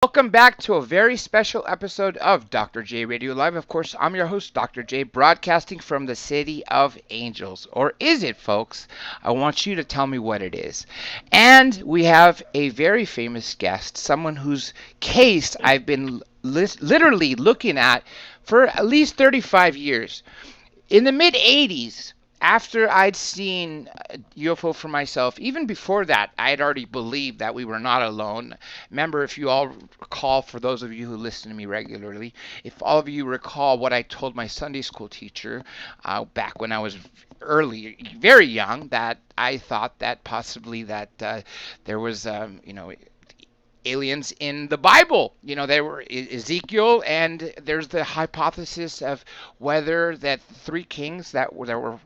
Welcome back to a very special episode of Dr. J Radio Live. Of course, I'm your host, Dr. J, broadcasting from the city of Angels. Or is it, folks? I want you to tell me what it is. And we have a very famous guest, someone whose case I've been literally looking at for at least 35 years. In the mid 80s, after I'd seen UFO for myself, even before that, I had already believed that we were not alone. Remember, if you all recall, for those of you who listen to me regularly, if all of you recall what I told my Sunday school teacher back when I was early, very young, that I thought that possibly that there was, aliens in the Bible. There were Ezekiel, and there's the hypothesis of whether that three kings that were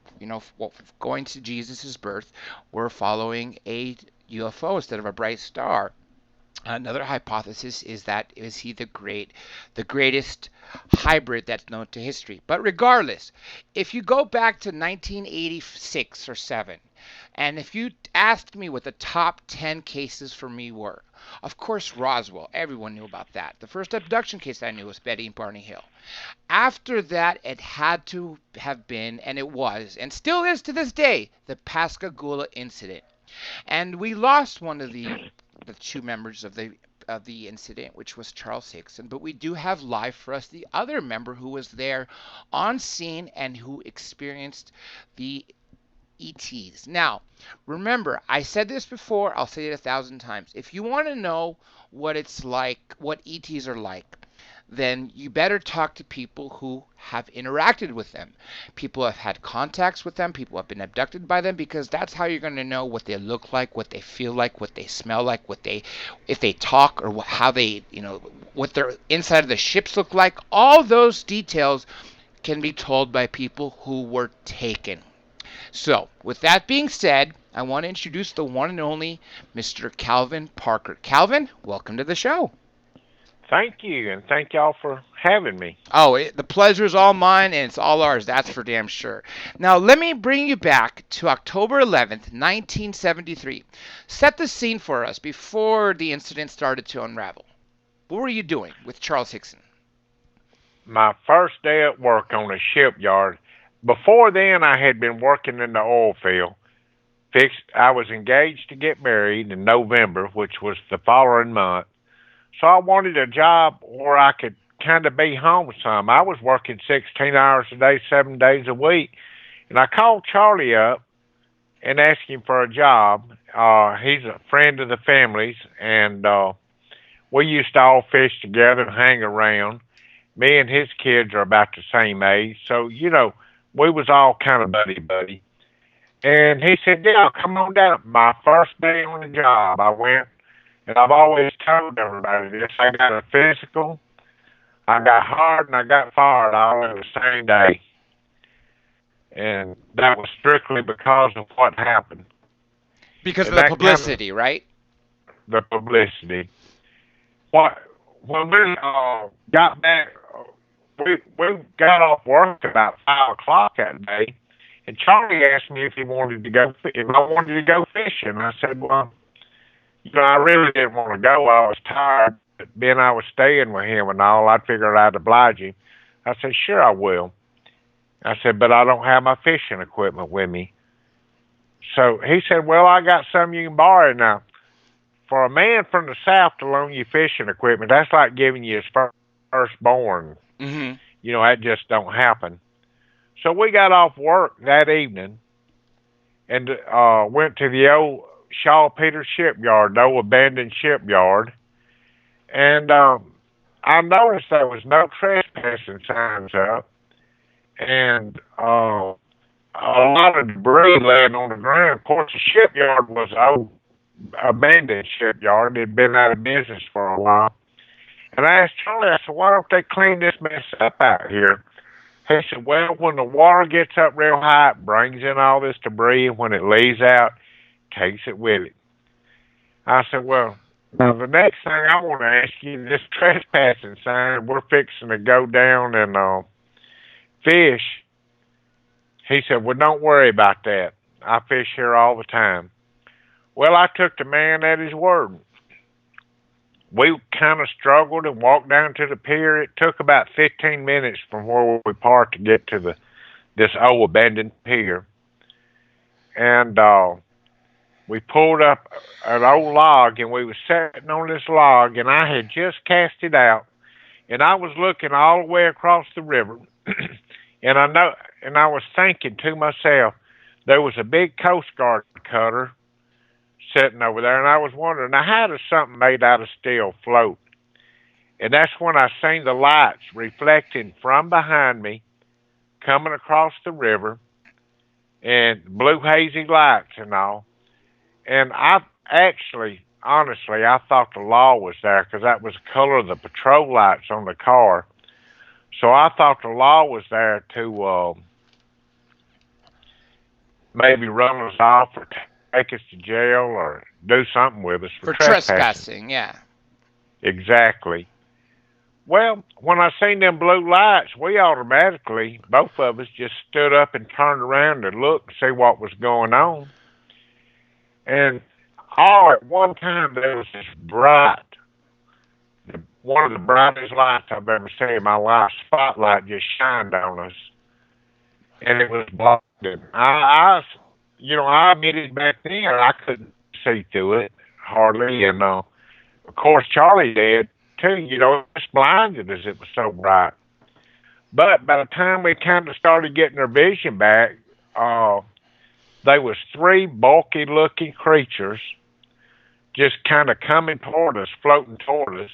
going to Jesus' birth were following a UFO instead of a bright star. Another hypothesis is that is he the greatest hybrid that's known to history. But regardless, if you go back to 1986 or 7, and if you asked me what the top 10 cases for me were, of course Roswell, everyone knew about that. The first abduction case I knew was Betty and Barney Hill. After that, it had to have been, and it was, and still is to this day, the Pascagoula incident. And we lost one of the two members of the incident, which was Charles Hickson, but we do have live for us the other member who was there on scene and who experienced the ETs. Now, remember, I said this before, I'll say it 1,000 times. If you want to know what it's like, what ETs are like, then you better talk to people who have interacted with them. People have had contacts with them, people have been abducted by them, because that's how you're going to know what they look like, what they feel like, what they smell like, if they talk, or how they, what their inside of the ships look like. All those details can be told by people who were taken. So, with that being said, I want to introduce the one and only Mr. Calvin Parker. Calvin, welcome to the show. Thank you, and thank y'all for having me. Oh, the pleasure is all mine, and it's all ours. That's for damn sure. Now, let me bring you back to October 11th, 1973. Set the scene for us before the incident started to unravel. What were you doing with Charles Hickson? My first day at work on a shipyard. Before then, I had been working in the oil field. I was engaged to get married in November, which was the following month. So I wanted a job where I could kind of be home some. I was working 16 hours a day, 7 days a week. And I called Charlie up and asked him for a job. He's a friend of the family's, and we used to all fish together and hang around. Me and his kids are about the same age, so we was all kind of buddy. And he said, "Yeah, come on down." My first day on the job, I went, and I've always told everybody this: I got a physical, I got hard, and I got fired all in the same day, and that was strictly because of what happened. Because of And the that kind of publicity, right? the publicity. What when we got back, we got off work about 5 o'clock that day, and Charlie asked me if I wanted to go fishing. I said, well, I really didn't want to go. I was tired, but then I was staying with him and all. I figured I'd oblige him. I said, sure, I will. I said, but I don't have my fishing equipment with me. So he said, well, I got some you can borrow now. For a man from the South to loan you fishing equipment, that's like giving you his firstborn. Mm-hmm. That just don't happen. So we got off work that evening and went to the old Shaw Peters shipyard, the old abandoned shipyard. And I noticed there was no trespassing signs up, and a lot of debris laying on the ground. Of course, the shipyard was an old abandoned shipyard. It had been out of business for a while. And I asked Charlie, I said, why don't they clean this mess up out here? He said, well, when the water gets up real high, it brings in all this debris, and when it leaves out, takes it with it. I said, well, now the next thing I want to ask you, this trespassing sign, we're fixing to go down and fish. He said, well, don't worry about that. I fish here all the time. Well, I took the man at his word. we kind of struggled and walked down to the pier. It took about 15 minutes from where we parked to get to this old abandoned pier. And we pulled up an old log, and we was sitting on this log, and I had just cast it out, and I was looking all the way across the river, and I was thinking to myself, there was a big Coast Guard cutter sitting over there, and I was wondering, now how does something made out of steel float? And that's when I seen the lights reflecting from behind me, coming across the river, and blue hazy lights and all. And I actually, honestly, I thought the law was there because that was the color of the patrol lights on the car. So I thought the law was there to maybe run us off or take us to jail or do something with us for trespassing. Yeah. Exactly. Well, when I seen them blue lights, we automatically, both of us, just stood up and turned around and looked to see what was going on. And all at one time, there was this bright, one of the brightest lights I've ever seen in my life. Spotlight just shined on us, and it was blinding. I admitted back then I couldn't see through it hardly, and of course Charlie did too. It just blinded us. It was so bright. But by the time we kind of started getting our vision back, there was three bulky-looking creatures just kind of coming toward us, floating toward us.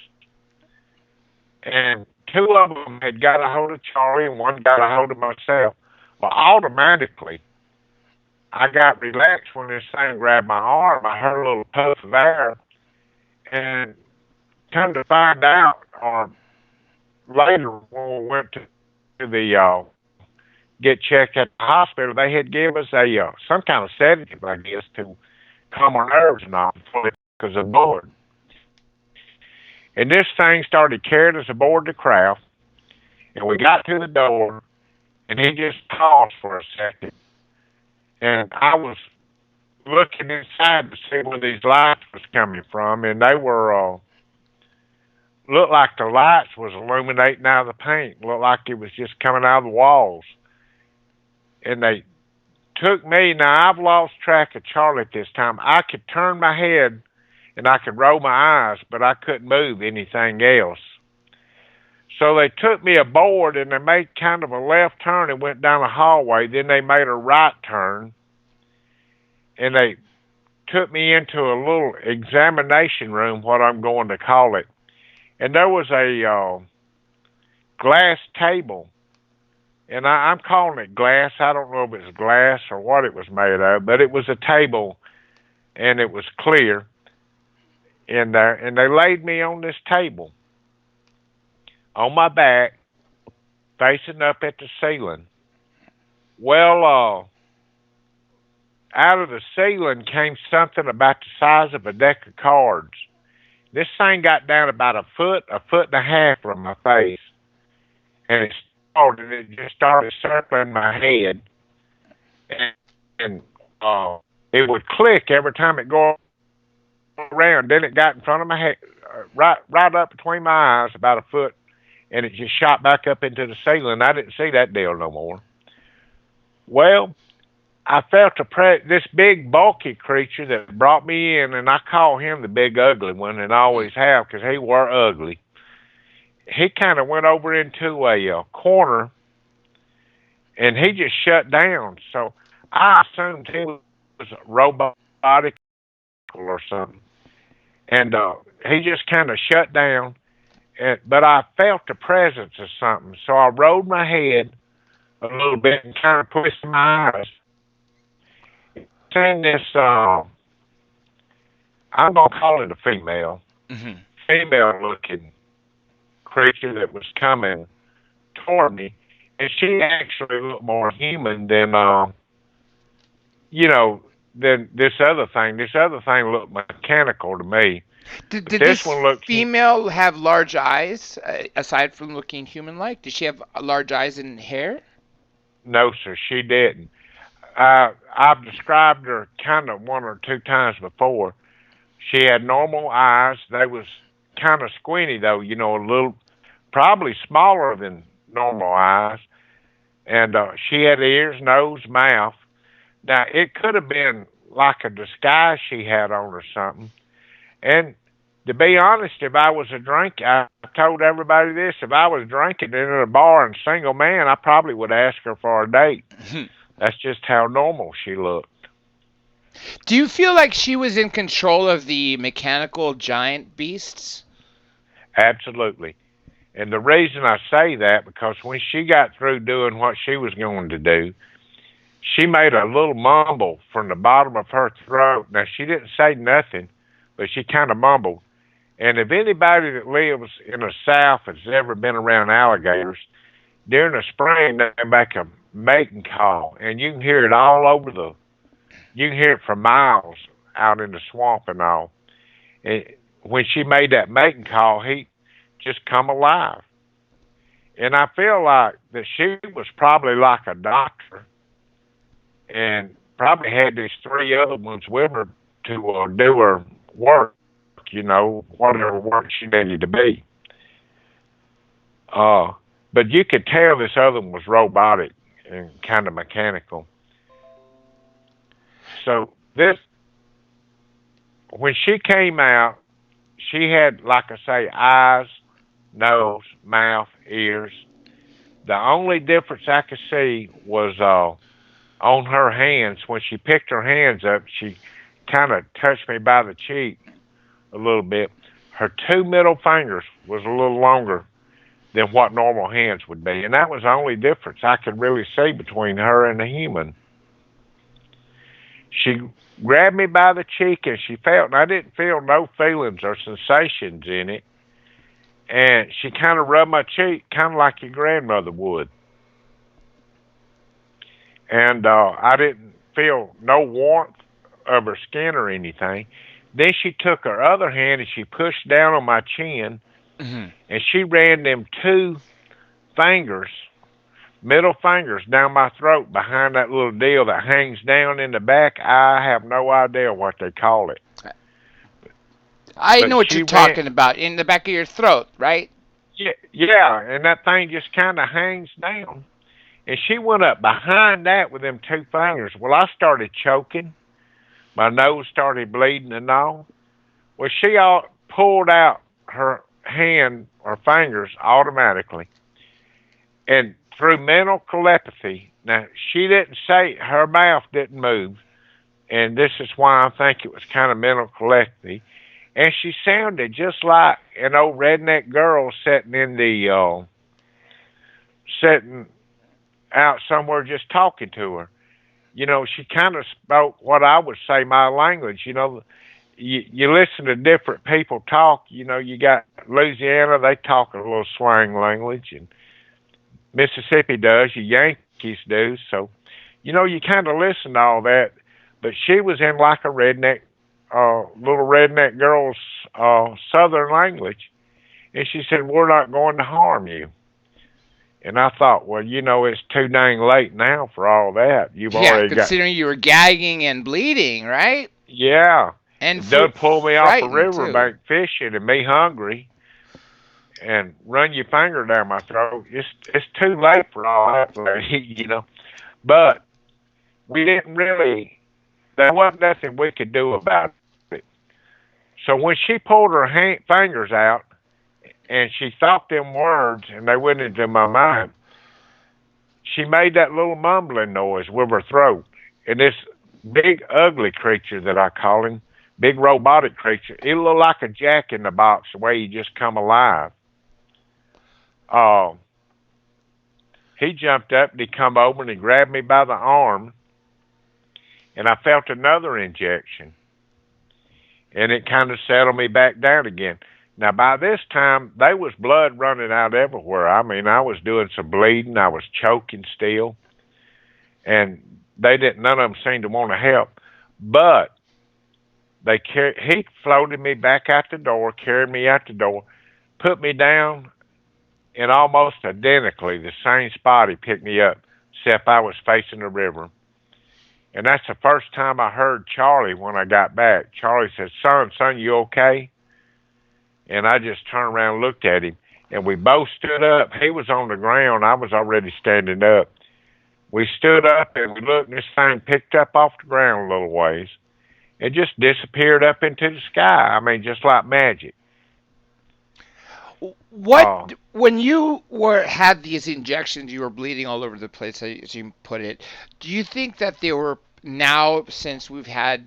And two of them had got a hold of Charlie, and one got a hold of myself. Well, automatically, I got relaxed when this thing grabbed my arm. I heard a little puff of air, and come to find out, or later when we went to the get checked at the hospital, they had given us some kind of sedative, I guess, to calm our nerves and all before they took us aboard. And this thing started carrying us aboard the craft, and we got to the door, and he just paused for a second. And I was looking inside to see where these lights was coming from, and they were, looked like the lights was illuminating out of the paint. Looked like it was just coming out of the walls. And they took me. Now, I've lost track of Charlie at this time. I could turn my head and I could roll my eyes, but I couldn't move anything else. So they took me aboard, and they made kind of a left turn and went down a hallway. Then they made a right turn, and they took me into a little examination room, what I'm going to call it. And there was a glass table. And I'm calling it glass. I don't know if it's glass or what it was made of, but it was a table, and it was clear in there. And they laid me on this table, on my back, facing up at the ceiling. Well, out of the ceiling came something about the size of a deck of cards. This thing got down about a foot and a half from my face, and it just started circling my head, and it would click every time it go around. Then it got in front of my head, right up between my eyes, about a foot, and it just shot back up into the ceiling. I didn't see that deal no more. Well, I felt this big bulky creature that brought me in, and I call him the big ugly one, and I always have, because he were ugly. He kind of went over into a corner, and he just shut down. So I assumed he was robotic or something. And he just kind of shut down. But I felt the presence of something. So I rolled my head a little bit and kind of twisted my eyes. Seen this, I'm going to call it a female, female-looking creature that was coming toward me, and she actually looked more human than than this other thing. This other thing looked mechanical to me. Did this female have large eyes, aside from looking human-like? Did she have large eyes and hair? No, sir, she didn't. I've described her kind of one or two times before. She had normal eyes. They was kind of squinty though, a little, probably smaller than normal eyes. And she had ears, nose, mouth. Now, it could have been like a disguise she had on or something. And to be honest, if I was a drink, I told everybody this, if I was drinking in a bar and single man, I probably would ask her for a date. That's just how normal she looked. Do you feel like she was in control of the mechanical giant beasts? Absolutely. And the reason I say that, because when she got through doing what she was going to do, she made a little mumble from the bottom of her throat. Now, she didn't say nothing, but she kind of mumbled. And if anybody that lives in the South has ever been around alligators, during the spring they make a mating call, and you can hear it all over you can hear it for miles out in the swamp and all. And when she made that mating call, he just come alive. And I feel like that she was probably like a doctor and probably had these three other ones with her to do her work, whatever work she needed to be. But you could tell this other one was robotic and kind of mechanical. So when she came out, she had, like I say, eyes, nose, mouth, ears. The only difference I could see was on her hands. When she picked her hands up, she kind of touched me by the cheek a little bit. Her two middle fingers was a little longer than what normal hands would be, and that was the only difference I could really see between her and a human. She grabbed me by the cheek, and she felt, and I didn't feel no feelings or sensations in it, and she kind of rubbed my cheek, kind of like your grandmother would. And I didn't feel no warmth of her skin or anything. Then she took her other hand and she pushed down on my chin, and she ran them two fingers, middle fingers, down my throat behind that little deal that hangs down in the back. I have no idea what they call it. I know what you're talking about, in the back of your throat, right? Yeah, and that thing just kind of hangs down. And she went up behind that with them two fingers. Well, I started choking. My nose started bleeding and all. Well, she all pulled out her hand or fingers automatically. And through mental telepathy, now she didn't say, her mouth didn't move. And this is why I think it was kind of mental telepathy. And she sounded just like an old redneck girl sitting out somewhere just talking to her. She kind of spoke what I would say my language. You listen to different people talk. You got Louisiana, they talk a little slang language, and Mississippi does, you Yankees do. So, you kind of listen to all that. But she was in like a redneck, little redneck girl's southern language. And she said, "We're not going to harm you." And I thought, well, it's too dang late now for all that. You've already considering you were gagging and bleeding, right? Yeah. And Doug pulled me off a riverbank too. fishing and me hungry and run your finger down my throat. It's too late for all that, But we didn't really, there wasn't nothing we could do about it. So when she pulled her fingers out, and she thought them words, and they went into my mind, she made that little mumbling noise with her throat. And this big, ugly creature that I call him, big robotic creature, it looked like a jack in the box, the way he just come alive. He jumped up, and he come over, and he grabbed me by the arm, and I felt another injection. And it kind of settled me back down again. Now, by this time, there was blood running out everywhere. I mean, I was doing some bleeding. I was choking still. And none of them seemed to want to help. But he floated me back out the door, carried me out the door, put me down in almost identically the same spot he picked me up, except I was facing the river. And that's the first time I heard Charlie when I got back. Charlie said, son, you okay? And I just turned around and looked at him, and we both stood up. He was on the ground. I was already standing up. We stood up, and we looked, and this thing picked up off the ground a little ways and just disappeared up into the sky. I mean, just like magic. What when you had these injections, you were bleeding all over the place, as you put it. Do you think that they were now, since we've had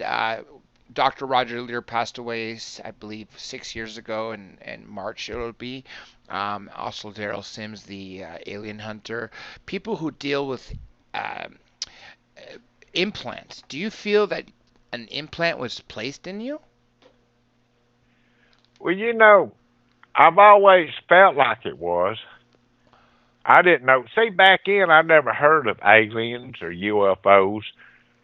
Dr. Roger Lear passed away, I believe 6 years ago, in March it'll be. Also, Daryl Sims, the alien hunter. People who deal with um, implants. Do you feel that an implant was placed in you? Well, I've always felt like it was. I didn't know. See, back in, I never heard of aliens or UFOs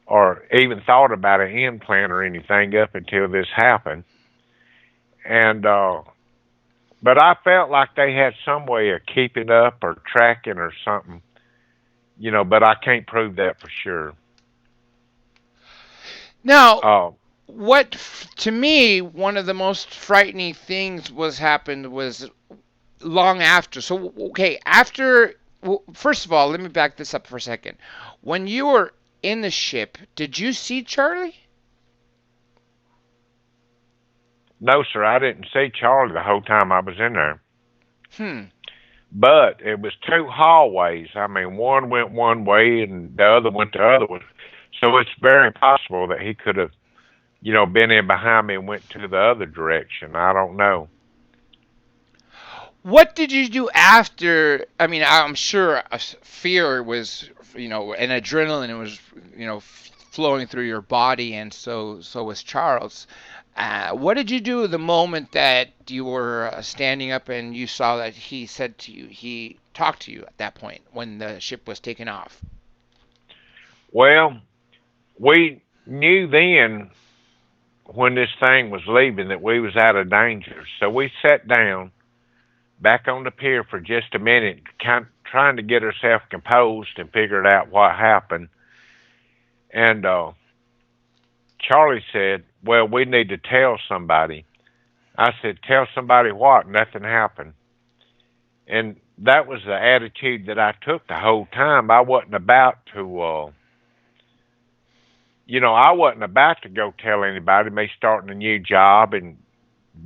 or even thought about an implant or anything up until this happened. And, but I felt like they had some way of keeping up or tracking or something, but I can't prove that for sure. Now, Uh, to me, one of the most frightening things was long after. So, okay, first of all, let me back this up for a second. When you were in the ship, did you see Charlie? no, sir, I didn't see Charlie the whole time I was in there. Hmm. But it was two hallways. I mean, one went one way and the other went the other way. So it's very possible that he could have, been in behind me and went to the other direction. I don't know. What did you do after? I mean, I'm sure fear was, and adrenaline was, flowing through your body, and so was Charles. What did you do the moment that you were standing up and you saw that he talked to you at that point when the ship was taking off? Well, we knew then when this thing was leaving that we was out of danger. So we sat down back on the pier for just a minute, trying to get ourselves composed and figured out what happened. And Charlie said, well, we need to tell somebody. I said, tell somebody what? Nothing happened. And that was the attitude that I took the whole time. I wasn't about to, I wasn't about to go tell anybody, me starting a new job and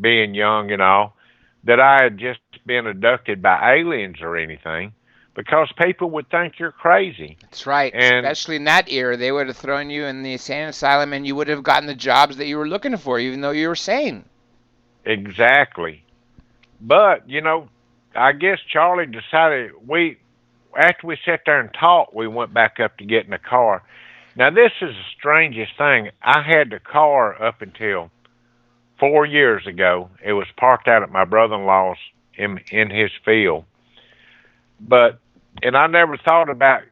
being young and all, that I had just been abducted by aliens or anything, because people would think you're crazy. That's right. And especially in that era, they would have thrown you in the insane asylum, and you would have gotten the jobs that you were looking for, even though you were sane. exactly. But, I guess Charlie decided after we sat there and talked, we went back up to get in the car. Now, this is the strangest thing. I had the car up until 4 years ago. It was parked out at my brother-in-law's in his field. And I never thought about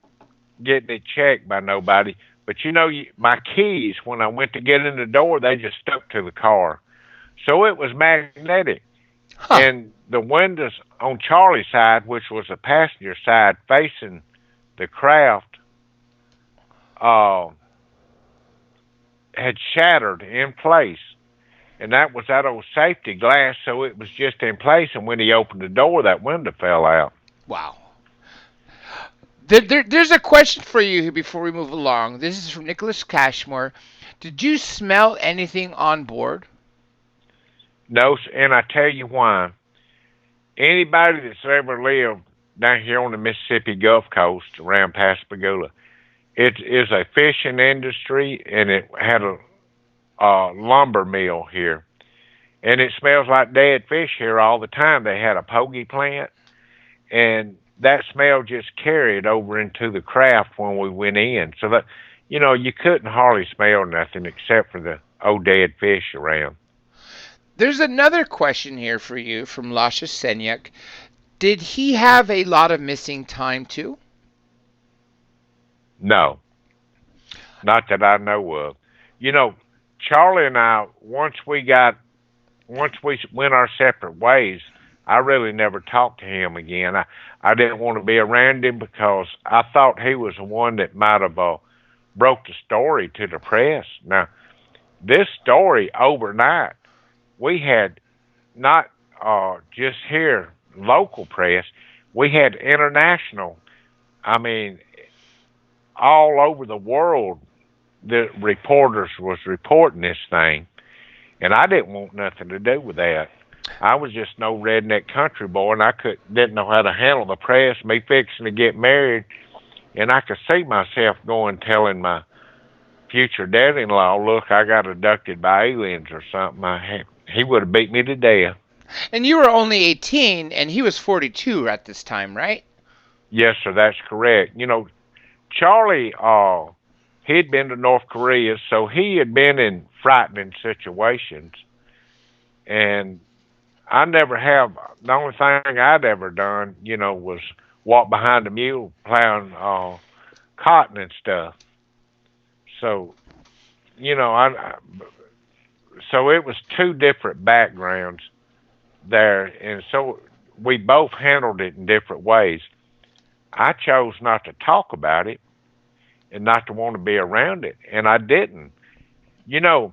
getting it checked by nobody. But my keys, when I went to get in the door, they just stuck to the car. So it was magnetic. Huh. And the windows on Charlie's side, which was the passenger side facing the craft, had shattered in place. And that was that old safety glass, so it was just in place. And when he opened the door, that window fell out. Wow. There's a question for you before we move along. This is from Nicholas Cashmore. Did you smell anything on board? No, and I tell you why. Anybody that's ever lived down here on the Mississippi Gulf Coast around Pascagoula, it is a fishing industry, and it had a lumber mill here. And it smells like dead fish here all the time. They had a pogey plant, and that smell just carried over into the craft when we went in. So that, you couldn't hardly smell nothing except for the old dead fish around. There's another question here for you from Lasha Senyuk. Did he have a lot of missing time too? No, not that I know of. Charlie and I, once we went our separate ways, I really never talked to him again. I didn't want to be around him because I thought he was the one that might have broke the story to the press. Now, this story overnight, we had not just here, local press. We had international. I mean, all over the world, the reporters was reporting this thing, and I didn't want nothing to do with that. I was just no redneck country boy, and I didn't know how to handle the press. Me fixing to get married, and I could see myself going telling my future dad-in-law, "Look, I got abducted by aliens or something." He would have beat me to death. And you were only 18, and he was 42 at this time, right? Yes, sir, that's correct. Charlie, he'd been to North Korea, so he had been in frightening situations, and I never have. The only thing I'd ever done, was walk behind a mule plowing cotton and stuff. So, so it was two different backgrounds there, and so we both handled it in different ways. I chose not to talk about it and not to want to be around it, and I didn't. You know,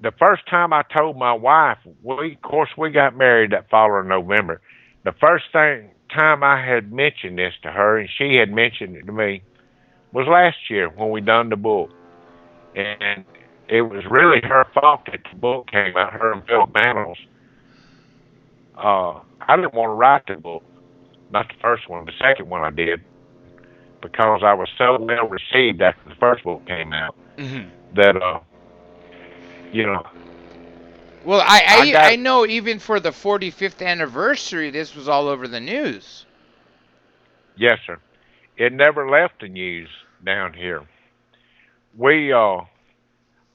the first time I told my wife, of course, we got married that following November. The first time I had mentioned this to her, and she had mentioned it to me, was last year when we done the book. And it was really her fault that the book came out, her and Philip Mantles. I didn't want to write the book, not the first one, the second one I did, because I was so well received after the first book came out that, Well, I I got, know even for the 45th anniversary, this was all over the news. yes, sir. It never left the news down here.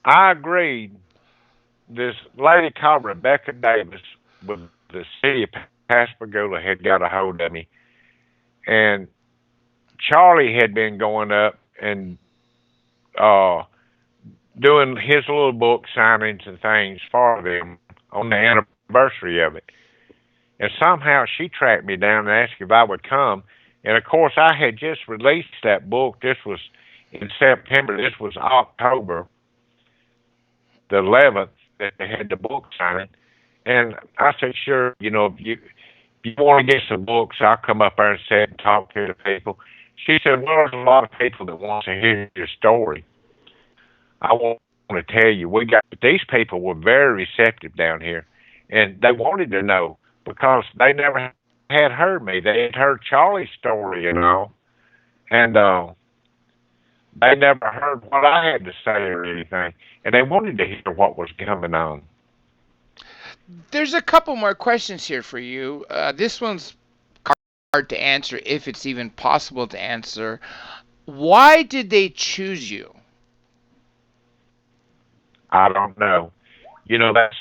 I agreed. This lady called Rebecca Davis with the city of Pascagoula had got a hold of me, and Charlie had been going up and uh, doing his little book signings and things for them on the anniversary of it. And somehow she tracked me down and asked if I would come. And of course, I had just released that book. This was in September. This was October the 11th that they had the book signing. And I said, sure, if you want to get some books, I'll come up there and sit and talk to the people. She said, well, there's a lot of people that want to hear your story. I want to tell you, these people were very receptive down here, and they wanted to know because they never had heard me. They had heard Charlie's story and all, and they never heard what I had to say or anything, and they wanted to hear what was coming on. There's a couple more questions here for you. This one's hard to answer, if it's even possible to answer. Why did they choose you? I don't know. That's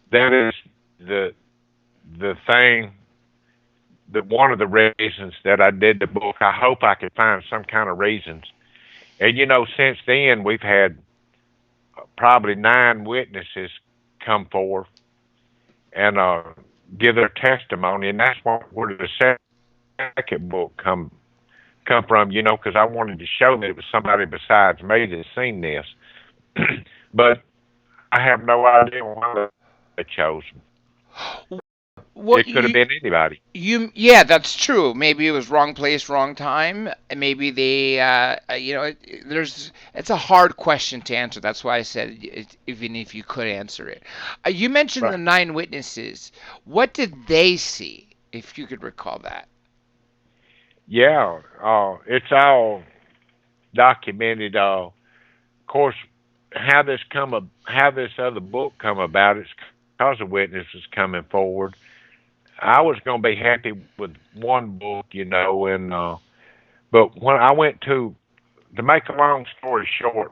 that is the thing, that one of the reasons that I did the book. I hope I could find some kind of reasons. And since then we've had probably 9 witnesses come forth and give their testimony, and that's where the second book come from. Because I wanted to show that it was somebody besides me that seen this. But I have no idea why they chose me. It could have been anybody. Yeah, that's true. Maybe it was wrong place, wrong time. Maybe they, it's a hard question to answer. That's why I said even if you could answer it. You mentioned the 9 witnesses. What did they see, if you could recall that? Yeah, it's all documented. Of course, how this other book come about, it's because of witnesses coming forward. I was going to be happy with one book, and but when I went to make a long story short,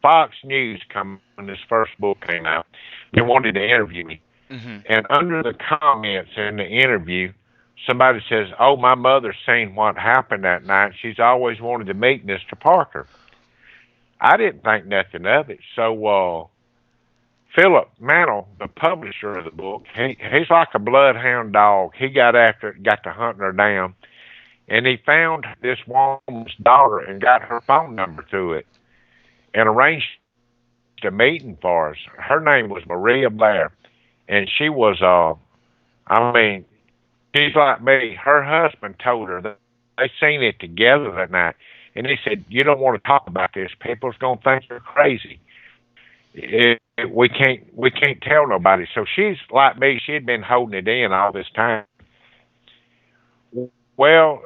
Fox News when this first book came out, they wanted to interview me, and under the comments in the interview, somebody says, "Oh, my mother's seen what happened that night. She's always wanted to meet Mr. Parker." I didn't think nothing of it, so Philip Mantle, the publisher of the book, he's like a bloodhound dog. He got after it, got to hunting her down, and he found this woman's daughter and got her phone number to it, and arranged a meeting for us. Her name was Maria Blair, and she was I mean, she's like me. Her husband told her that they seen it together that night, and he said, "You don't want to talk about this. People's gonna think you're crazy. We can't tell nobody." So she's like me. She had been holding it in all this time. Well,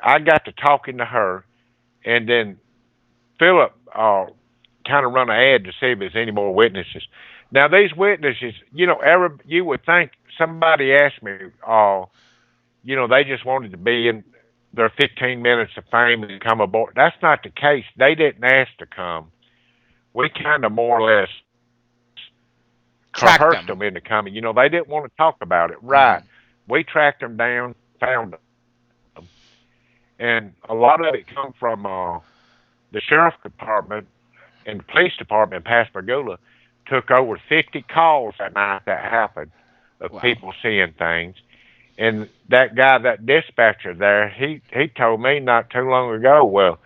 I got to talking to her, and then Philip kind of run an ad to see if there's any more witnesses. Now these witnesses, you would think somebody asked me, they just wanted to be in their 15 minutes of fame and come aboard. That's not the case. They didn't ask to come. We kind of more or less Track coerced them. them into coming. They didn't want to talk about it. Hmm. Right. We tracked them down, found them. And a lot of it come from the sheriff department and the police department in Pascagoula took over 50 calls that night that happened of Wow. people seeing things. And that guy, that dispatcher there, he told me not too long ago, well,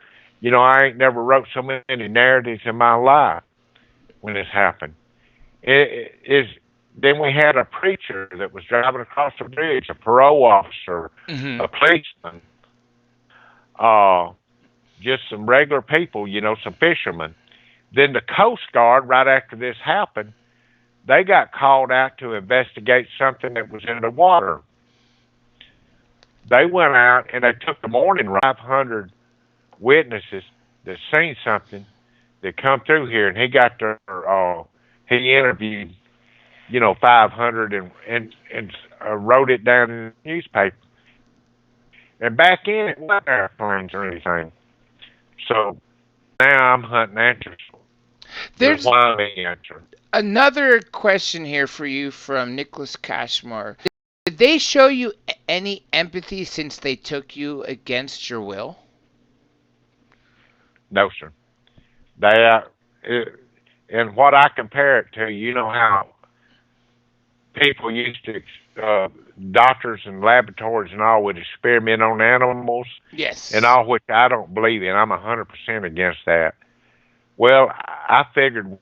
I ain't never wrote so many narratives in my life when this happened. It is then we had a preacher that was driving across the bridge, a parole officer, Hmm. a policeman, uh, just some regular people, some fishermen. Then the Coast Guard, right after this happened, they got called out to investigate something that was in the water. They went out and they took the morning 500 witnesses that seen something that come through here, and he got their, he interviewed, 500 and wrote it down in the newspaper. And back in it wasn't airplanes or anything. So now I'm hunting answers. The There's why me answer. another question here for you from Nicholas Cashmore. Did they show you any empathy since they took you against your will? No, sir. They, and what I compare it to, how people used to, doctors and laboratories and all would experiment on animals and Yes. all, which I don't believe in. I'm 100% against that. Well, I figured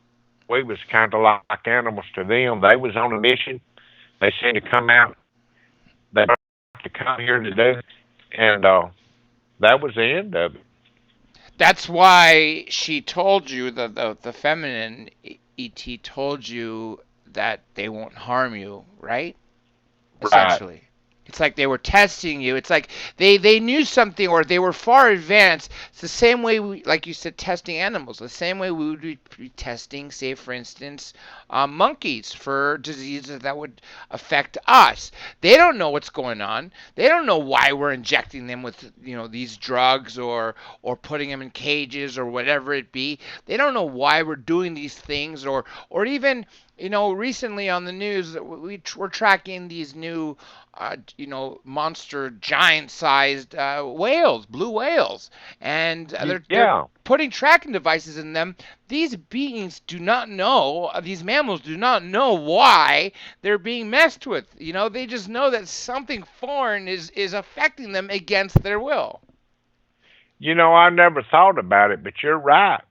we was kind of like animals to them. They was on a mission. They seemed to come out. They to come here to do, and that was the end of it. That's why she told you, the feminine ET told you that they won't harm you, right? Right. Essentially. It's like they were testing you. It's like they knew something, or they were far advanced. It's the same way we, like you said, testing animals. The same way we would be testing, say, for instance, monkeys for diseases that would affect us. They don't know what's going on. They don't know why we're injecting them with these drugs, or putting them in cages or whatever it be. They don't know why we're doing these things, or even recently on the news we're tracking these new monster giant-sized whales, blue whales, and they're Yeah. putting tracking devices in them. These beings do not know, these mammals do not know why they're being messed with. They just know that something foreign is affecting them against their will. I never thought about it, but you're right.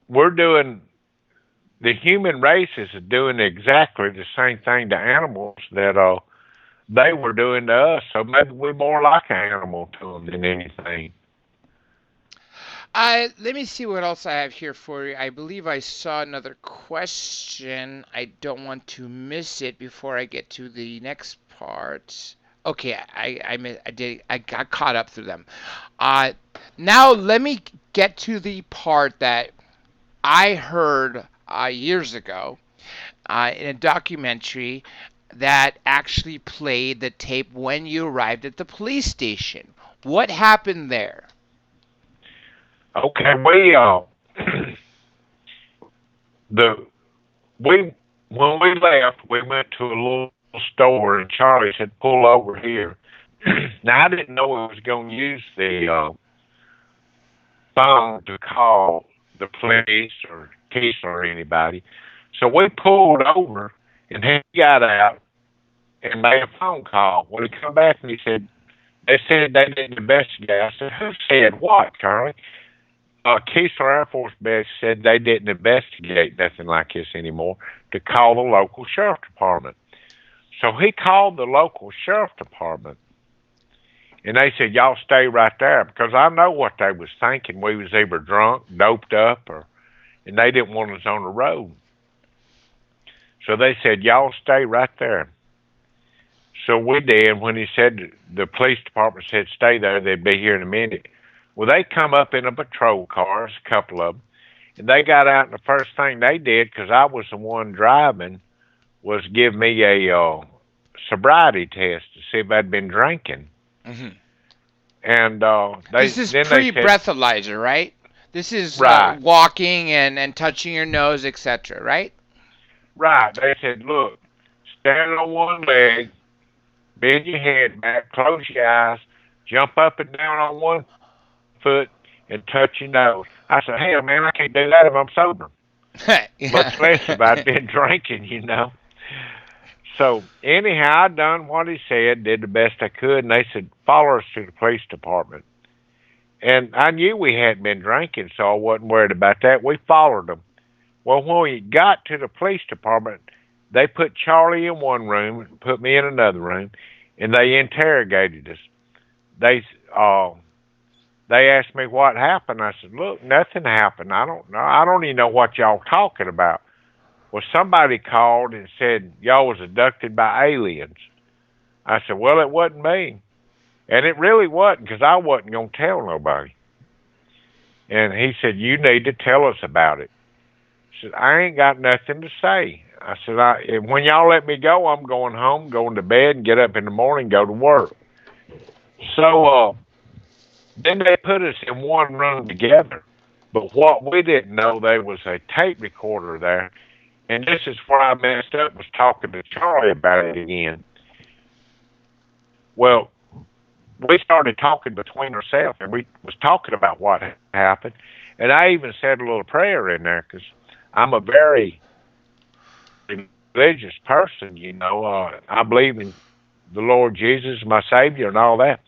We're doing the human race is doing exactly the same thing to animals that they were doing to us. So maybe we're more like an animal to them than anything. Let me see what else I have here for you. I believe I saw another question. I don't want to miss it before I get to the next part. Okay, I got caught up through them. Uh, Now let me get to the part that I heard years ago in a documentary that actually played the tape when you arrived at the police station. What happened there? Okay, we the we when we left, we went to a little store, and Charlie said, "Pull over here." Now I didn't know I was going to use the phone to call the police or police or anybody, so we pulled over, and he got out and made a phone call. When he come back and he said, they said they didn't investigate. I said, who said what, Charlie? Keesler Air Force Base said they didn't investigate nothing like this anymore, to call the local sheriff department. So he called the local sheriff department, and they said, "Y'all stay right there," because I know what they was thinking. We was either drunk, doped up, and they didn't want us on the road. So they said, "Y'all stay right there." So we did. When he said, the police department said, "Stay there, they'd be here in a minute." Well, they come up in a patrol car, a couple of them, and they got out, and the first thing they did, because I was the one driving, was give me a sobriety test to see if I'd been drinking. Mm-hmm. And this is pre-breathalyzer, right? This is right, walking and touching your nose, etc., right? right. They said, "Look, stand on one leg, bend your head back, close your eyes, jump up and down on one foot, and touch your nose." I said, "Hell, man, I can't do that if I'm sober. Much less if I'd been drinking, you know." So anyhow, I done what he said, did the best I could, and they said, "Follow us to the police department." And I knew we hadn't been drinking, so I wasn't worried about that. We followed them. Well, when we got to the police department, they put Charlie in one room, put me in another room, and they interrogated us. They asked me what happened. I said, "Look, nothing happened. I don't know. I don't even know what y'all talking about." Well, somebody called and said, "Y'all was abducted by aliens." I said, "Well, it wasn't me." And it really wasn't, because I wasn't going to tell nobody. And he said, "You need to tell us about it." I said, "I ain't got nothing to say." I said, "When y'all let me go, I'm going home, going to bed, and get up in the morning, go to work." So then they put us in one room together. But what we didn't know, there was a tape recorder there. And this is where I messed up, was talking to Charlie about it again. Well, we started talking between ourselves, and we was talking about what happened. And I even said a little prayer in there, because I'm a very religious person, you know. I believe in the Lord Jesus, my Savior, and all that.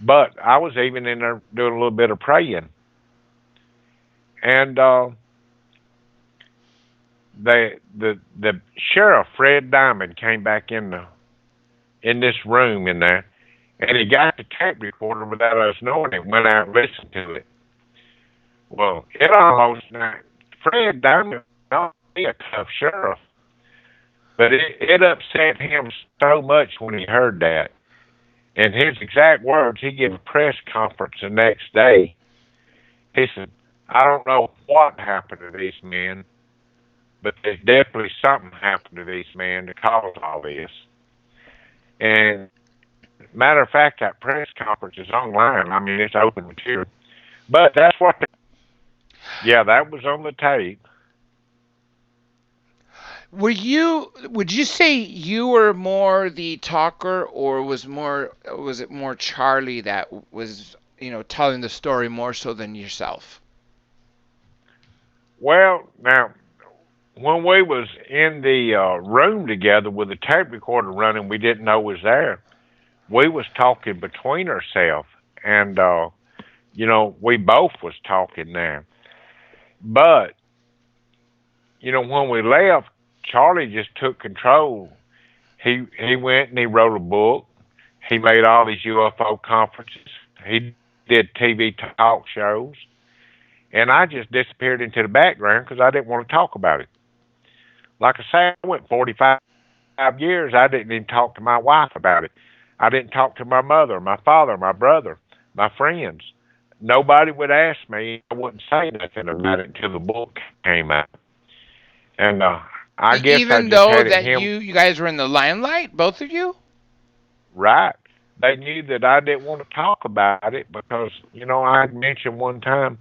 But I was even in there doing a little bit of praying. And the sheriff, Fred Diamond, came back in this room in there, and he got the tape recorder without us knowing it, went out and listened to it. Well, it almost, now, Fred Diamond, not be a tough sheriff, but it upset him so much when he heard that. And his exact words, he gave a press conference the next day. He said, "I don't know what happened to these men, but there's definitely something happened to these men to cause all this." And matter of fact, that press conference is online. I mean, it's open material. But that's what that was on the tape. Would you say you were more the talker, or was it more Charlie that was, telling the story more so than yourself? Well, now, when we was in the room together with the tape recorder running, we didn't know was there. We was talking between ourselves, and we both was talking there. But when we left, Charlie just took control. He went and he wrote a book. He made all these UFO conferences. He did TV talk shows. And I just disappeared into the background because I didn't want to talk about it. Like I say, I went 45 years. I didn't even talk to my wife about it. I didn't talk to my mother, my father, my brother, my friends. Nobody would ask me. I wouldn't say nothing about it until the book came out. And I guess even I just though had that him. you guys were in the limelight, both of you? Right. They knew that I didn't want to talk about it because, I had mentioned one time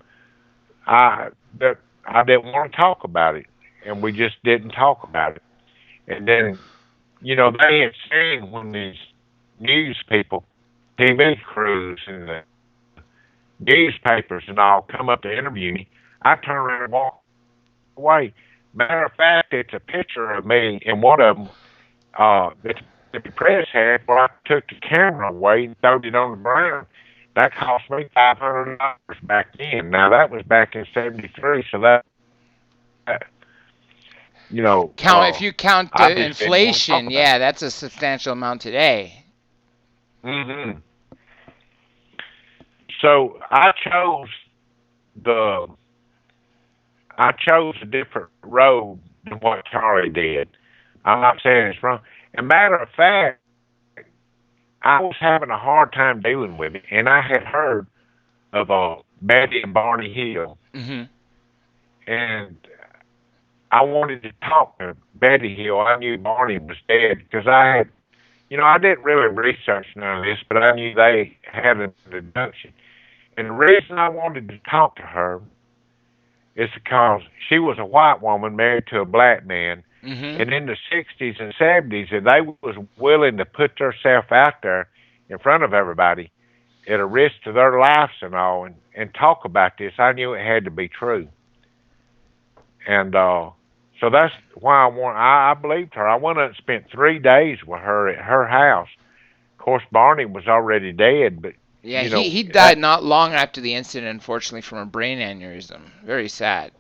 that I didn't want to talk about it, and we just didn't talk about it. And then, they had seen when these news people, TV crews, and the newspapers and all come up to interview me, I turn around and walk away. Matter of fact, it's a picture of me in one of them that the press had where I took the camera away and threw it on the ground, That cost me $500 back then. Now that was back in '73, so that you know, If you count I just didn't want to talk inflation, about yeah, that's a substantial amount today. it. So the I chose a different road than what Charlie did. I'm not saying it's wrong. As a matter of fact, I was having a hard time dealing with it, and I had heard of Betty and Barney Hill, Hmm. and I wanted to talk to Betty Hill. I knew Barney was dead because I had, I didn't really research none of this, but I knew they had an abduction. And the reason I wanted to talk to her is because she was a white woman married to a black man, Hmm. and in the '60s and '70s, and they was willing to put themselves out there in front of everybody at a risk to their lives and all, and talk about this. I knew it had to be true, and so that's why I believed her. I went and spent 3 days with her at her house. Of course, Barney was already dead, but Yeah, he that died not long after the incident, unfortunately, from a brain aneurysm. Very sad.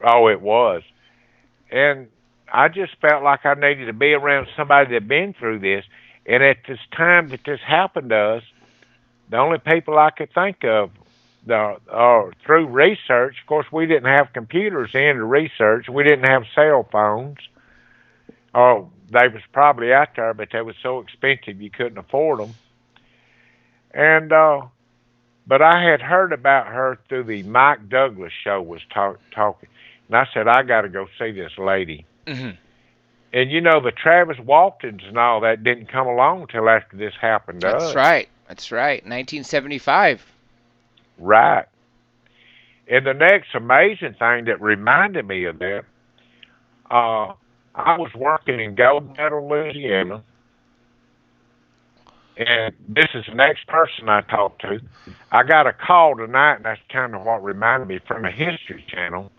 oh, it was. And I just felt like I needed to be around somebody that had been through this. And at this time that this happened to us, the only people I could think of through research, of course, we didn't have computers in to research. We didn't have cell phones. Oh, they was probably out there, but they was so expensive you couldn't afford them. And but I had heard about her through the Mike Douglas show was talking, and I said I got to go see this lady. Hmm. And the Travis Waltons and all that didn't come along till after this happened to That's us. right. That's right. 1975. Right. And the next amazing thing that reminded me of that, I was working in Gold Medal, Louisiana, and this is the next person I talked to. I got a call tonight, and that's kind of what reminded me from the History Channel.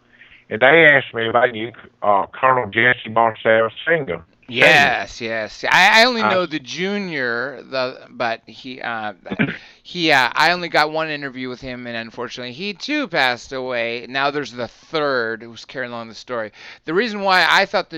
And they asked me if I knew Colonel Jesse Marcel Singer. Yes, yes. I only I, know the junior, but I only got one interview with him, and unfortunately, he too passed away. Now there's the third who's carrying on the story. The reason why I thought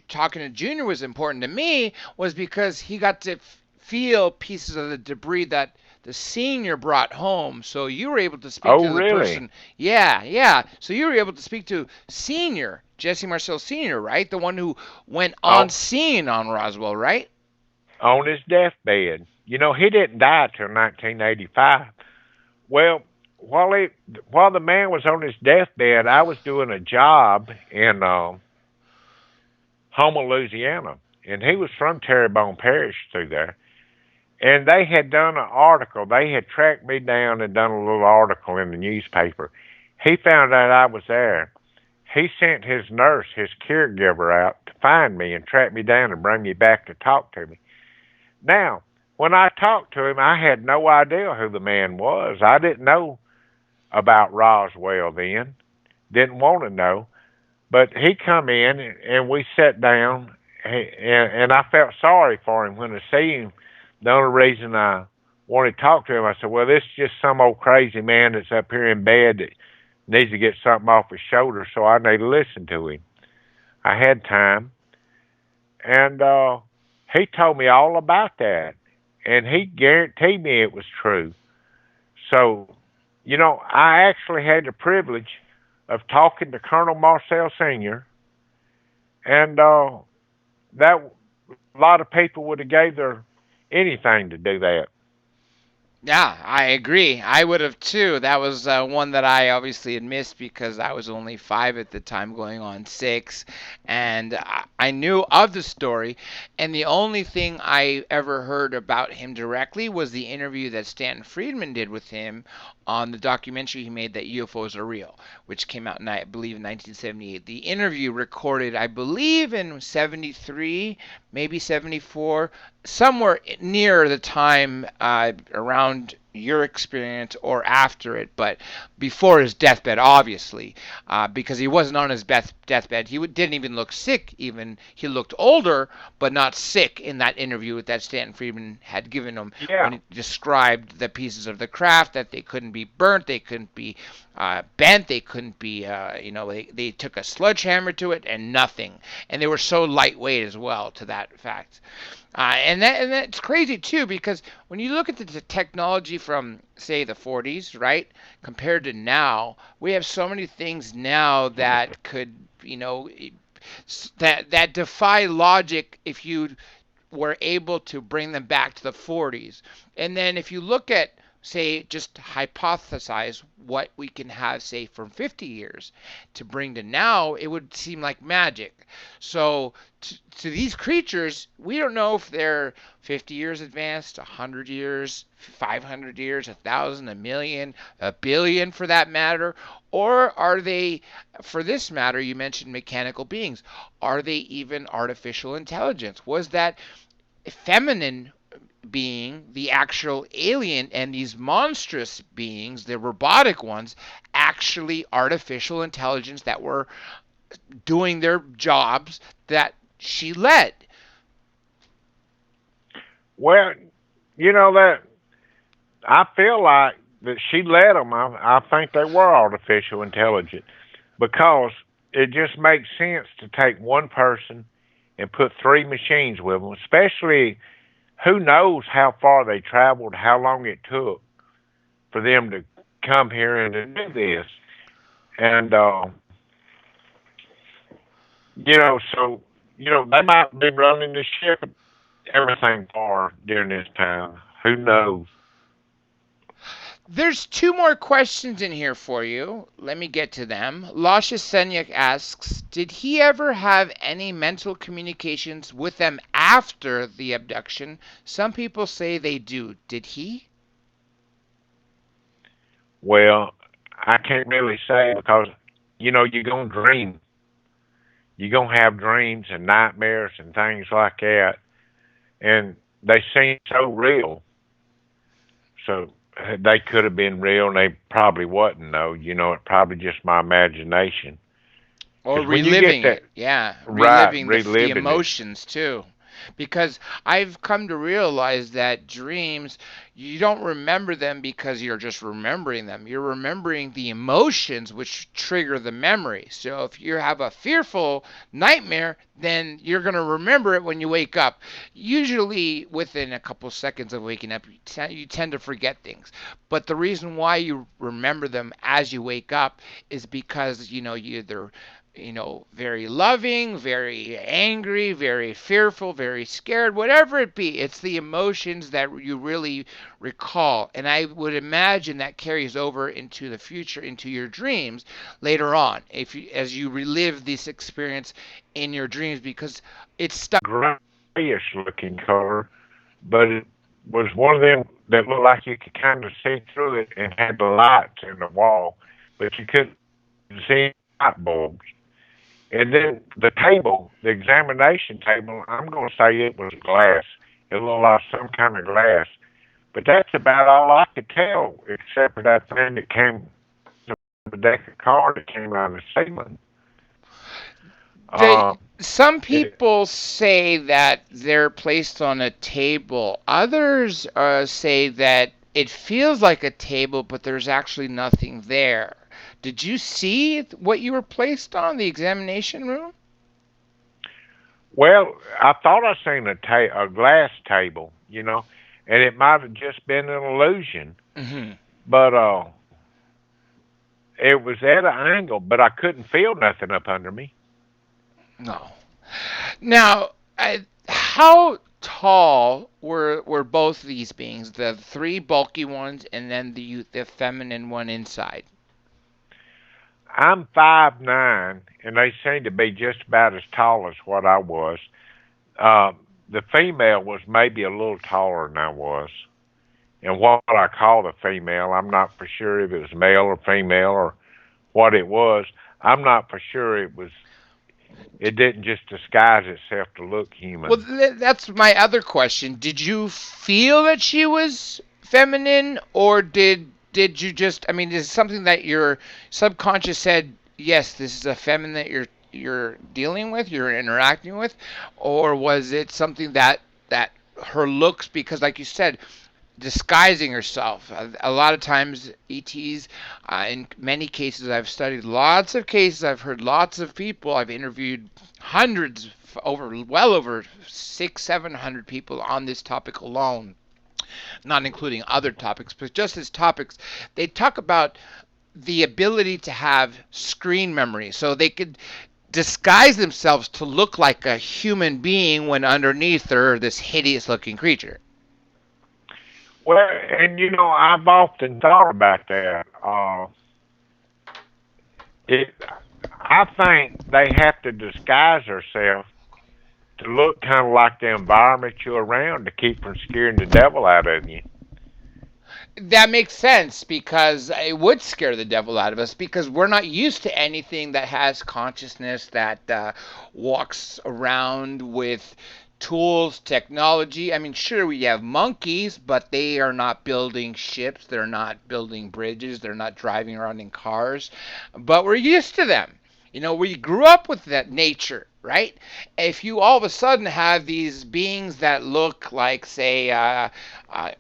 talking to Junior was important to me was because he got to feel pieces of the debris that the senior brought home. So you were able to speak oh, to the really? person. Yeah, yeah. So you were able to speak to senior Jesse Marcel Senior, right? The one who went on Oh, scene on Roswell, right? on his deathbed. He didn't die till 1985. Well, while the man was on his deathbed, I was doing a job in Houma, Louisiana, and he was from Terrebonne Parish through there. And they had done an article. They had tracked me down and done a little article in the newspaper. He found out I was there. He sent his nurse, his caregiver, out to find me and track me down and bring me back to talk to me. Now, when I talked to him, I had no idea who the man was. I didn't know about Roswell then. Didn't want to know. But he come in and we sat down, and I felt sorry for him when I see him. The only reason I wanted to talk to him, I said, well, this is just some old crazy man that's up here in bed that needs to get something off his shoulders, so I need to listen to him. I had time, and he told me all about that, and he guaranteed me it was true. So, I actually had the privilege of talking to Colonel Marcel Sr., and that a lot of people would have gave their anything to do that. Yeah, I agree. I would have too. That was one that I obviously had missed because I was only 5 at the time, going on 6, and I knew of the story. And the only thing I ever heard about him directly was the interview that Stanton Friedman did with him on the documentary he made that UFOs are real, which came out I believe in 1978. The interview recorded, I believe, in 73, maybe 74, somewhere near the time around around your experience or after it, but before his deathbed, obviously, because he wasn't on his deathbed. He didn't even look sick. Even he looked older, but not sick in that interview that Stanton Friedman had given him when Yeah. he described the pieces of the craft, that they couldn't be burnt, they couldn't be bent, they couldn't be, they took a sledgehammer to it and nothing. And they were so lightweight as well to that fact. And that's crazy too, because when you look at the technology from say the 40s, right, compared to now, we have so many things now that could, that defy logic if you were able to bring them back to the 40s. And then if you look at, say, just hypothesize what we can have, say, from 50 years to bring to now, it would seem like magic. So to these creatures, we don't know if they're 50 years advanced, 100 years, 500 years, 1,000, a million, a billion for that matter, or are they, for this matter, you mentioned mechanical beings, are they even artificial intelligence? Was that feminine being the actual alien and these monstrous beings, the robotic ones, actually artificial intelligence that were doing their jobs that she led? Well, that I feel like that she led them. I think they were artificial intelligence because it just makes sense to take one person and put three machines with them, especially who knows how far they traveled, how long it took for them to come here and to do this. And, so, they might be running the ship, everything far during this time. Who knows? There's two more questions in here for you. Let me get to them. Lasha Senyuk asks, did he ever have any mental communications with them after the abduction? Some people say they do. Did he? Well, I can't really say because, you're going to dream. You're going to have dreams and nightmares and things like that. And they seem so real. So they could have been real and they probably wasn't, though. It's probably just my imagination. Or Because when you get reliving that, it. Yeah, right, reliving the reliving it. emotions too. Because I've come to realize that dreams, you don't remember them because you're just remembering them. You're remembering the emotions which trigger the memory. So if you have a fearful nightmare, then you're going to remember it when you wake up. Usually within a couple seconds of waking up, you tend to forget things. But the reason why you remember them as you wake up is because, you either very loving, very angry, very fearful, very scared, whatever it be. It's the emotions that you really recall. And I would imagine that carries over into the future, into your dreams later on, as you relive this experience in your dreams, because it's stuck. Grayish looking color, but it was one of them that looked like you could kind of see through it and had the lights in the wall, but you couldn't see light bulbs. And then the table, the examination table, I'm going to say it was glass. It looked like some kind of glass. But that's about all I could tell, except for that thing that came, the deck of cards that came out of the ceiling. They, Uh, some it, people say that they're placed on a table. Others say that it feels like a table, but there's actually nothing there. Did you see what you were placed on, the examination room? well, I thought I seen a glass table, and it might have just been an illusion, Hmm. but it was at an angle, but I couldn't feel nothing up under me. No. Now, how tall were both these beings? The three bulky ones, and then the feminine one inside. I'm 5'9", and they seem to be just about as tall as what I was. The female was maybe a little taller than I was. And what I call the female, I'm not for sure if it was male or female or what it was. I'm not for sure it didn't just disguise itself to look Well, human. that's my other question. Did you feel that she was feminine, or did you just? I mean, is it something that your subconscious said, yes, this is a feminine that you're dealing with, you're interacting with, or was it something that her looks, because like you said, disguising herself. A lot of times, ETs, in many cases, I've studied lots of cases, I've heard lots of people, I've interviewed hundreds, well over 700 people on this topic alone, not including other topics, but just as topics. They talk about the ability to have screen memory, so they could disguise themselves to look like a human being when underneath they're this hideous looking creature. Well, and I've often thought about that. It, I think they have to disguise themselves to look kind of like the environment you're around to keep from scaring the devil out of you. That makes sense, because it would scare the devil out of us, because we're not used to anything that has consciousness, that walks around with tools, technology. I mean, sure, we have monkeys, but they are not building ships, they're not building bridges, they're not driving around in cars, but we're used to them. We grew up with that nature, right? If you all of a sudden have these beings that look like, say,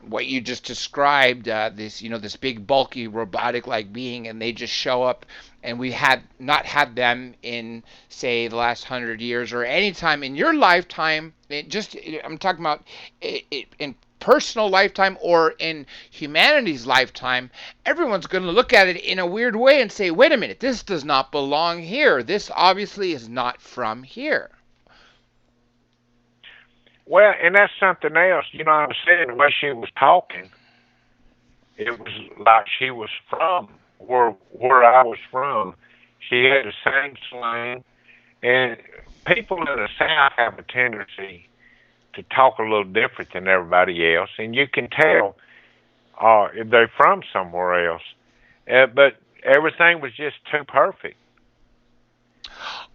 what you just described, this big, bulky, robotic-like being, and they just show up, and we had not had them in, say, the last 100 years, or any time in your lifetime. I'm talking about in personal lifetime or in humanity's lifetime. Everyone's going to look at it in a weird way and say, wait a minute, this does not belong here. This obviously is not from here. Well, and that's something else. I was saying the way she was talking, it was like she was from where I was from. She had the same slang, and people in the South have a tendency to talk a little different than everybody else, and you can tell if they're from somewhere else. But everything was just too perfect.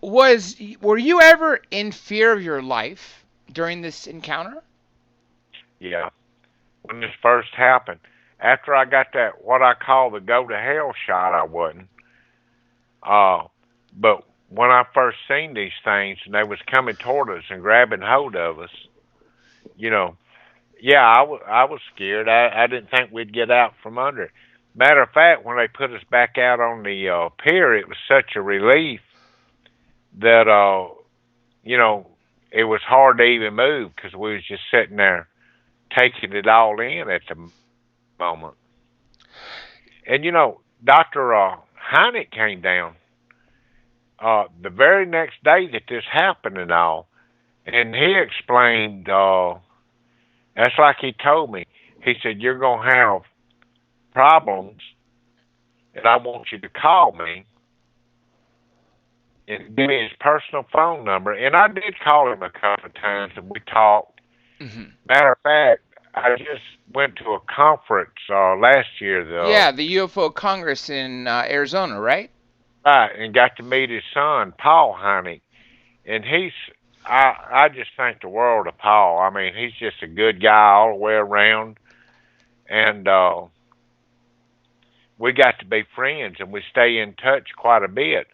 Were you ever in fear of your life during this encounter? Yeah, when this first happened, after I got that what I call the go to hell shot, I wasn't. But when I first seen these things and they was coming toward us and grabbing hold of us, you know, yeah, I was scared. I didn't think we'd get out from under it. Matter of fact, when they put us back out on the pier, it was such a relief that you know, it was hard to even move because we was just sitting there taking it all in at the moment. And Dr. Hynek came down the very next day that this happened and all, and he explained. That's like he told me. He said, "You're gonna have problems, and I want you to call me and give me his personal phone number." And I did call him a couple of times, and we talked. Hmm. Matter of fact, I just went to a conference last year, though. Yeah, the UFO Congress in Arizona, right? Right, and got to meet his son, Paul Hynek. And I just think the world of Paul. I mean, he's just a good guy all the way around. And we got to be friends, and we stay in touch quite a bit.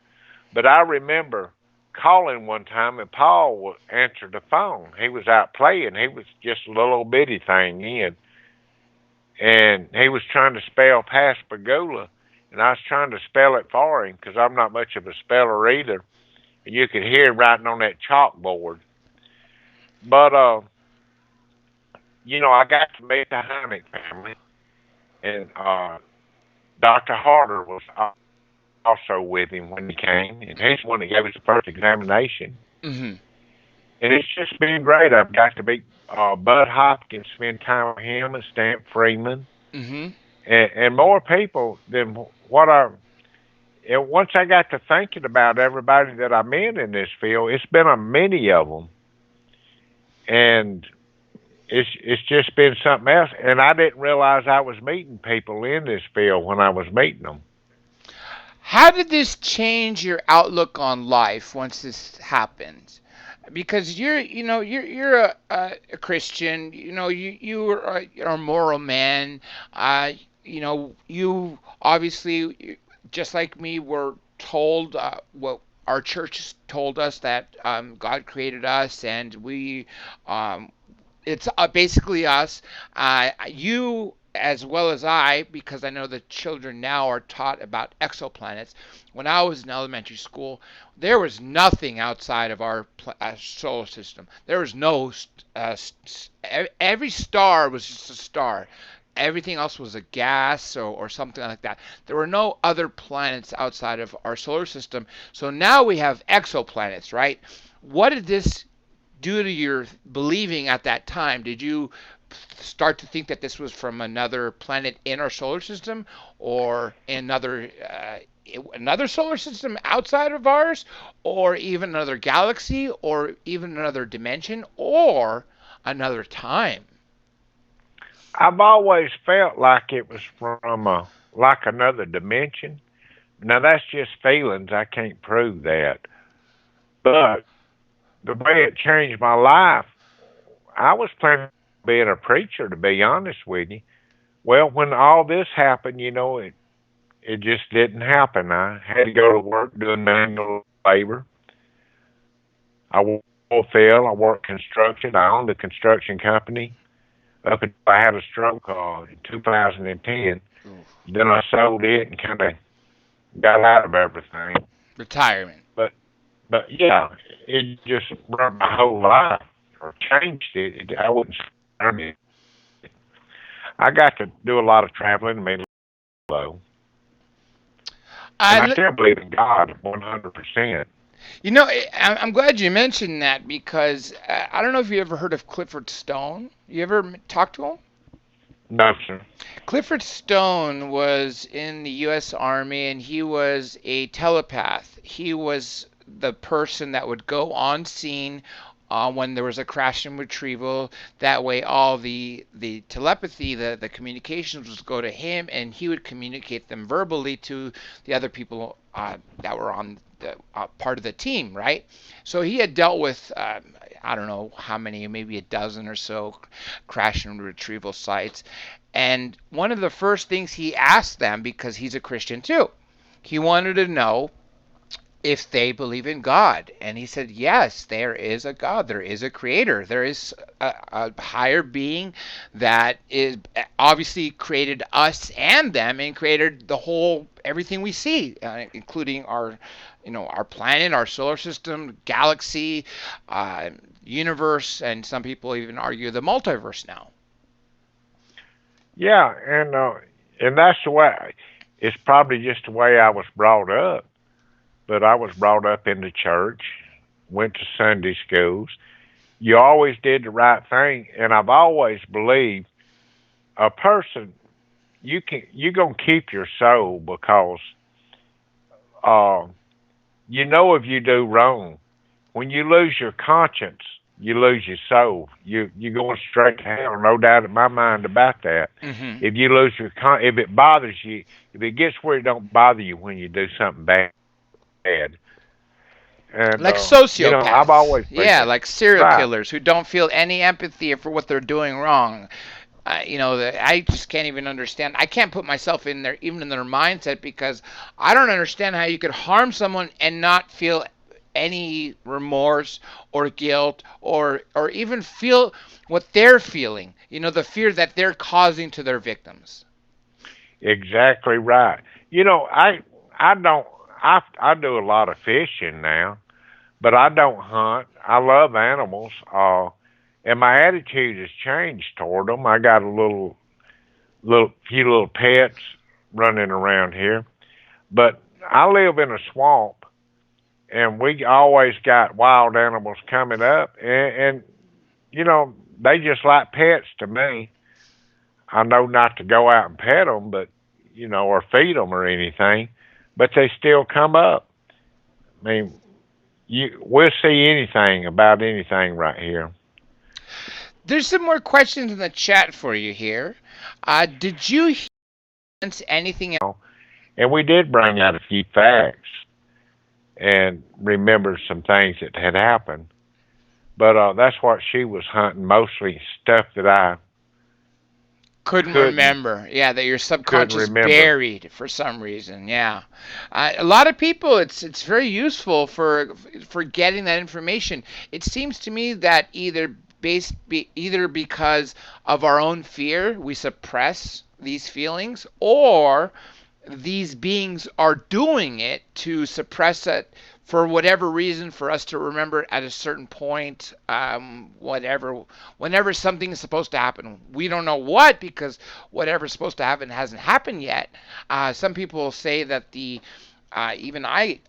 But I remember calling one time, and Paul answered the phone. He was out playing. He was just a little old bitty thing in. And he was trying to spell Pascagoula, and I was trying to spell it for him because I'm not much of a speller either. And you could hear him writing on that chalkboard. But, I got to meet the Hynek family, and Dr. Harder was also with him when he came, and he's the one that gave us the first examination. Hmm. And it's just been great. I've got to meet Bud Hopkins, spend time with him, and Stamp Freeman, Hmm. and more people than what I. And once I got to thinking about everybody that I met in this field, it's been a many of them, and it's just been something else. And I didn't realize I was meeting people in this field when I was meeting them. How did this change your outlook on life once this happened? because you're a Christian. You are a moral man. You obviously, just like me, were told what our church told us, that God created us, and um, it's basically us. You, as well as I, because I know the children now are taught about exoplanets. When I was in elementary school, there was nothing outside of our solar system. There was no, every star was just a star. Everything else was a gas, or something like that. There were no other planets outside of our solar system. So now we have exoplanets, right? What did this due to your believing at that time, did you start to think that this was from another planet in our solar system, or another solar system outside of ours, or even another galaxy, or even another dimension, or another time? I've always felt like it was from like another dimension. Now that's just feelings. I can't prove that. But the way it changed my life, I was planning on being a preacher, to be honest with you. Well, when all this happened, it just didn't happen. I had to go to work doing manual labor. I worked field. I worked construction. I owned a construction company up until I had a stroke in 2010. Oof. Then I sold it and kind of got out of everything. Retirement. But yeah, it just brought my whole life or changed it. I wouldn't. I mean, I got to do a lot of traveling, made low, and I I, still believe in God 100%. I'm glad you mentioned that, because I don't know if you ever heard of Clifford Stone. You ever talk to him? No, sir. Clifford Stone was in the U.S. Army, and he was a telepath. He was the person that would go on scene when there was a crash and retrieval. That way, all the telepathy, the communications would go to him, and he would communicate them verbally to the other people that were on the part of the team, right? So he had dealt with I don't know how many, maybe a dozen or so crash and retrieval sites. And one of the first things he asked them, because he's a Christian too, he wanted to know if they believe in God. And he said, yes, there is a God. There is a creator. There is a higher being that is obviously created us and them, and created the whole, everything we see, including our planet, our solar system, galaxy, uh, universe, and some people even argue the multiverse now. Yeah, and that's the way. It's probably just the way I was brought up. But I was brought up in the church, went to Sunday schools. You always did the right thing, and I've always believed a person you're gonna keep your soul because uh, if you do wrong. When you lose your conscience, you lose your soul. You're going straight to hell. No doubt in my mind about that. Hmm. If you lose if it bothers you, if it gets where it don't bother you when you do something bad, and Like I've sociopaths. always believed Yeah, that. like serial Right. killers who don't feel any empathy for what they're doing wrong. I just can't even understand. I can't put myself in there, even in their mindset, because I don't understand how you could harm someone and not feel any remorse or guilt, or even feel what they're feeling. The fear that they're causing to their victims. Exactly right. I don't I do a lot of fishing now, but I don't hunt. I love animals. And my attitude has changed toward them. I got a little few little pets running around here, but I live in a swamp, and we always got wild animals coming up, and they just like pets to me. I know not to go out and pet them, but or feed them or anything, but they still come up. I mean, we'll see anything about anything right here. There's some more questions in the chat for you here. Did you sense anything? And we did bring out a few facts and remember some things that had happened. But that's what she was hunting, mostly stuff that I Couldn't couldn't remember. Yeah, that your couldn't subconscious remember. buried for some reason. Yeah, a lot of people, it's very useful for getting that information. It seems to me that either because of our own fear, we suppress these feelings, or these beings are doing it to suppress it for whatever reason, for us to remember at a certain point, whatever, whenever something is supposed to happen. We don't know what, because whatever's supposed to happen hasn't happened yet. Some people say that even I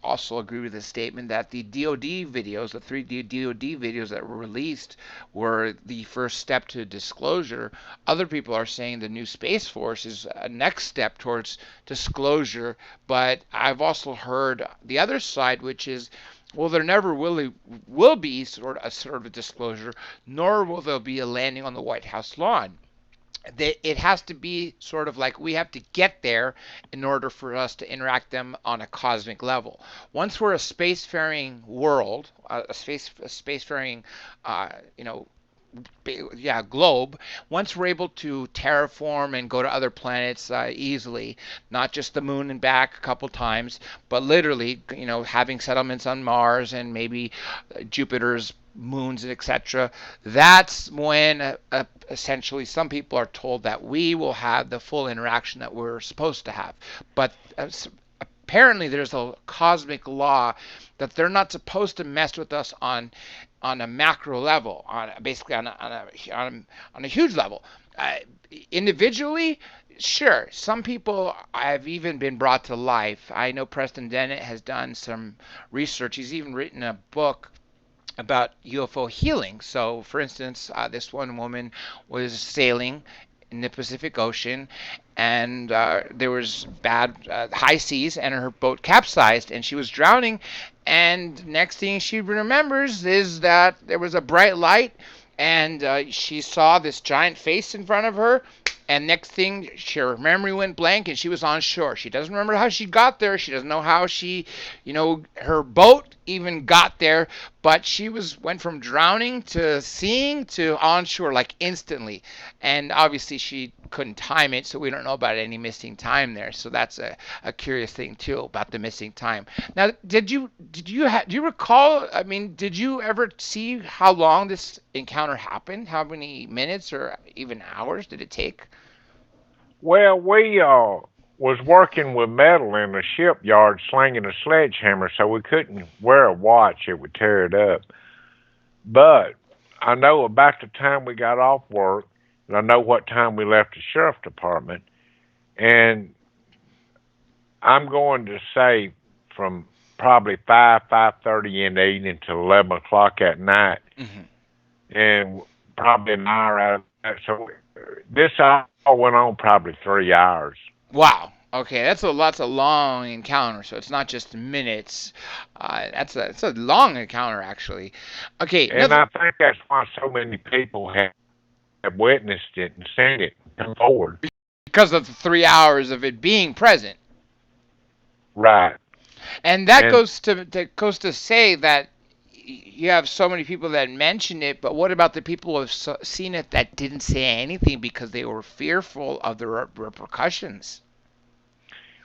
also agree with the statement that the DoD videos, the 3D DoD videos that were released, were the first step to disclosure. Other people are saying the new Space Force is a next step towards disclosure, but I've also heard the other side, which is, well, there never will be sort of a disclosure, nor will there be a landing on the White House lawn. It has to be sort of like we have to get there in order for us to interact them on a cosmic level. Once we're a spacefaring world, a spacefaring, uh, you know, yeah, globe. Once we're able to terraform and go to other planets easily, not just the moon and back a couple times, but literally, having settlements on Mars and maybe Jupiter's moons, etc. That's when essentially some people are told that we will have the full interaction that we're supposed to have. But apparently there's a cosmic law that they're not supposed to mess with us on a macro level, on basically on a huge level. Individually, sure, some people have even been brought to life. I know Preston Dennett has done some research. He's even written a book about UFO healing. So, for instance, this one woman was sailing in the Pacific Ocean, and there was bad high seas, and her boat capsized, and she was drowning. And next thing she remembers is that there was a bright light, and she saw this giant face in front of her. And next thing, her memory went blank, and she was on shore. She doesn't remember how she got there. She doesn't know how her boat even got there. But she went from drowning to seeing to on shore like instantly. And obviously, she couldn't time it, so we don't know about any missing time there. So that's a curious thing too about the missing time. Now, do you recall? I mean, did you ever see how long this encounter happened? How many minutes or even hours did it take? Well, we was working with metal in the shipyard, slinging a sledgehammer, so we couldn't wear a watch; it would tear it up. But I know about the time we got off work, and I know what time we left the sheriff department, and I'm going to say from probably 5:30 in the evening to 11 o'clock at night, Hmm. and probably an hour out of that. So this all went on probably 3 hours. Wow. Okay, that's a long encounter. So it's not just minutes. That's a long encounter actually. Okay, And another I think that's why so many people have witnessed it and seen it come forward. because of the 3 hours of it being present. Right. And that And goes to say that you have so many people that mention it, but what about the people who have seen it that didn't say anything because they were fearful of the repercussions?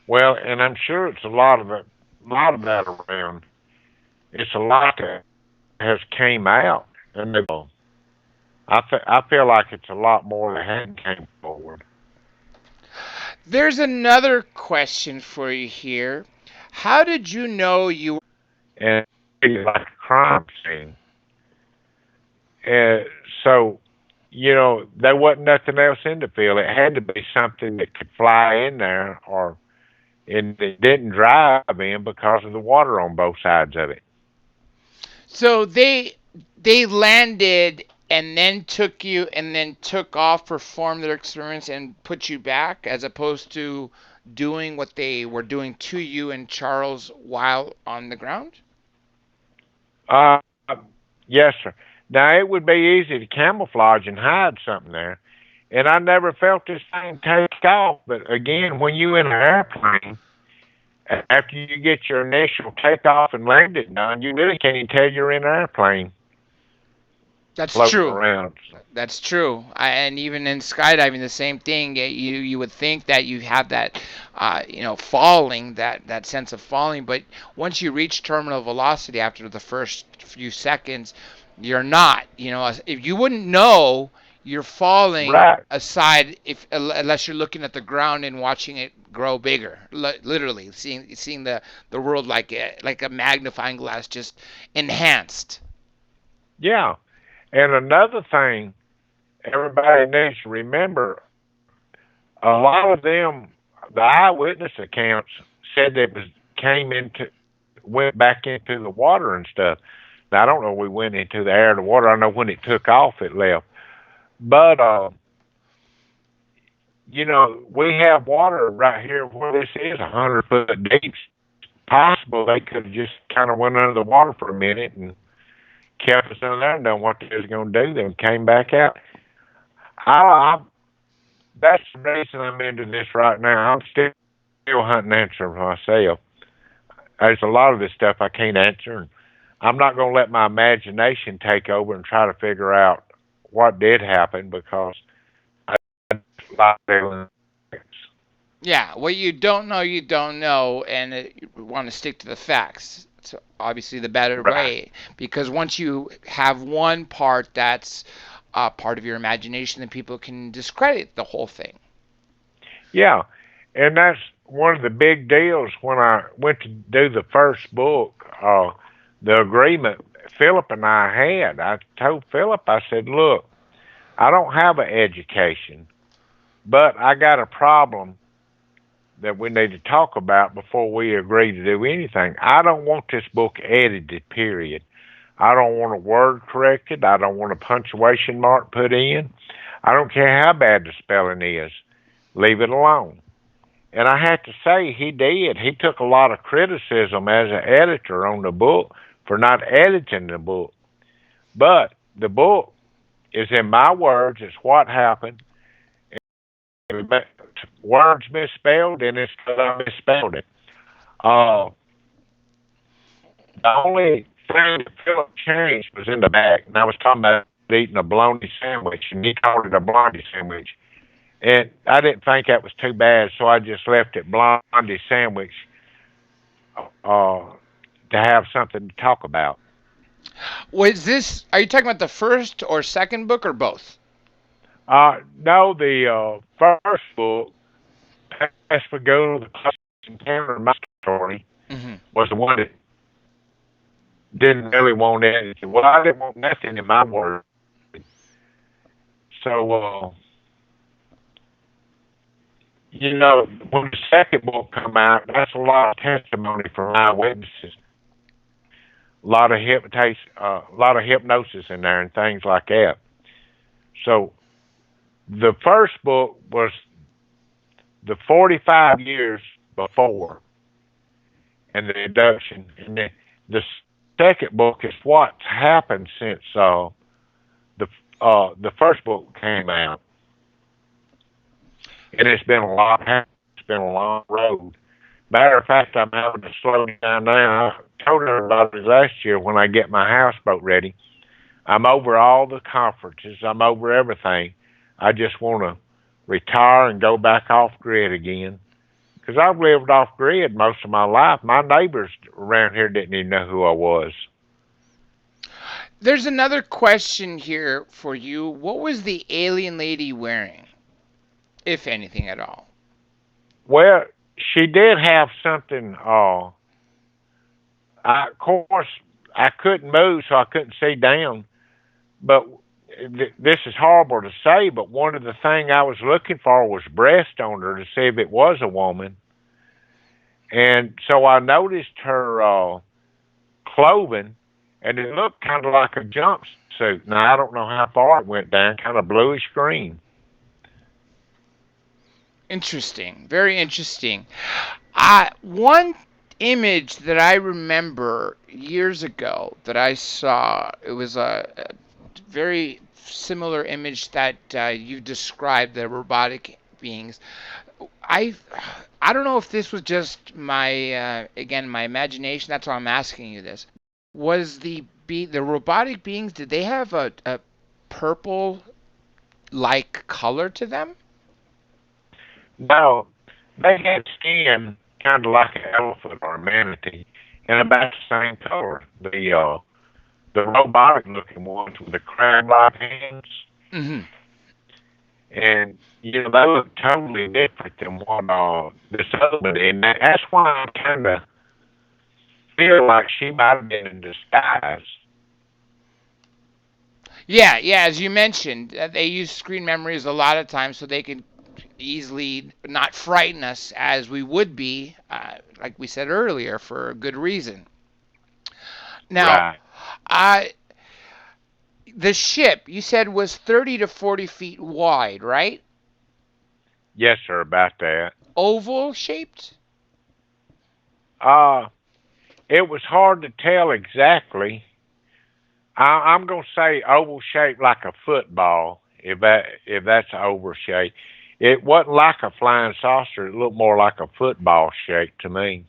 well, and I'm sure it's a lot of that around. It's a lot that has came out, and I feel like it's a lot more that hadn't came forward. There's another question for you here. How did you know you? And it's like a crime scene. And so, there wasn't nothing else in the field. It had to be something that could fly in there, or and it didn't drive in because of the water on both sides of it. So they landed and then took you and then took off, performed their experiments, and put you back, as opposed to doing what they were doing to you and Charles while on the ground. Uh, yes, sir. Now it would be easy to camouflage and hide something there, and I never felt this thing take off. But again, when you in an airplane, after you get your initial takeoff and landing done, you really can't even tell you're in an airplane. That's floating true. around. That's true. And even in skydiving, the same thing. You would think that you have that, falling, that sense of falling, but once you reach terminal velocity after the first few seconds, you're not. If you wouldn't know you're falling Right. aside if unless you're looking at the ground and watching it grow bigger, literally seeing the world like a magnifying glass, just enhanced. Yeah. And another thing everybody needs to remember, a lot of them, the eyewitness accounts said that it was went back into the water and stuff. Now I don't know if we went into the air or the water. I know when it took off it left. But we have water right here where this is 100 foot deep. It's possible they could have just kind of went under the water for a minute and kept us in there and done what they was going to do, then came back out. I That's the reason I'm into this right now. I'm still hunting answers myself. There's a lot of this stuff I can't answer, and I'm not going to let my imagination take over and try to figure out what did happen because I just like feeling things. Yeah, what you don't know, and you want to stick to the facts. It's obviously the better Right. way, because once you have one part that's part of your imagination, then people can discredit the whole thing. Yeah, and that's one of the big deals when I went to do the first book. The agreement Philip and I had. I told Philip, I said, "Look, I don't have an education, but I got a problem that we need to talk about before we agree to do anything. I don't want this book edited, period. I don't want a word corrected. I don't want a punctuation mark put in. I don't care how bad the spelling is. Leave it alone." And I have to say, he did. He took a lot of criticism as an editor on the book for not editing the book. But the book is in my words. It's what happened. Words misspelled, and it's because I misspelled it. Uh, the only thing that Philip changed was in the back. And I was talking about eating a bologna sandwich, and he called it a blondie sandwich. And I didn't think that was too bad, so I just left it blondie sandwich uh, to have something to talk about. Was this? Are you talking about the first or second book or both? No, the first book, Pascagoula, the closest encounter in my story, Hmm. was the one that didn't really want anything. Well, I didn't want nothing in my word. So, when the second book come out, that's a lot of testimony from eyewitnesses, a lot of hypnosis in there and things like that. So, the first book was the 45 years before and the abduction, and the second book is what's happened since the first book came out, and it's been a lot. It's been a long road. Matter of fact, I'm having to slow down now. I told everybody last year when I get my houseboat ready, I'm over all the conferences. I'm over everything. I just want to retire and go back off grid again. Because I've lived off grid most of my life. My neighbors around here didn't even know who I was. There's another question here for you. What was the alien lady wearing, if anything at all? Well, she did have something. Of course, I couldn't move, so I couldn't see down. But this is horrible to say, but one of the things I was looking for was breast on her to see if it was a woman. And so I noticed her clothing, and it looked kind of like a jumpsuit. Now, I don't know how far it went down, kind of bluish green. Interesting. Very interesting. One image that I remember years ago that I saw, it was a very similar image that you described, the robotic beings. I I don't know if this was just my again my imagination. That's why I'm asking you this. Was the robotic beings? Did they have a purple-like color to them? No, they had skin kind of like an elephant or a manatee, and about the same color. The robotic looking ones with the crab like hands. Hmm. And they look totally different than what this other one did. And that's why I kinda feel like she might have been in disguise. Yeah, yeah. As you mentioned, they use screen memories a lot of times so they can easily not frighten us as we would be, like we said earlier, for a good reason. Now, Right. uh, the ship you said was 30 to 40 feet wide, right? Yes, sir, about that. Oval shaped? Uh it was hard to tell exactly. I'm gonna say oval shaped like a football, if that's oval shape. It wasn't like a flying saucer. It looked more like a football shape to me.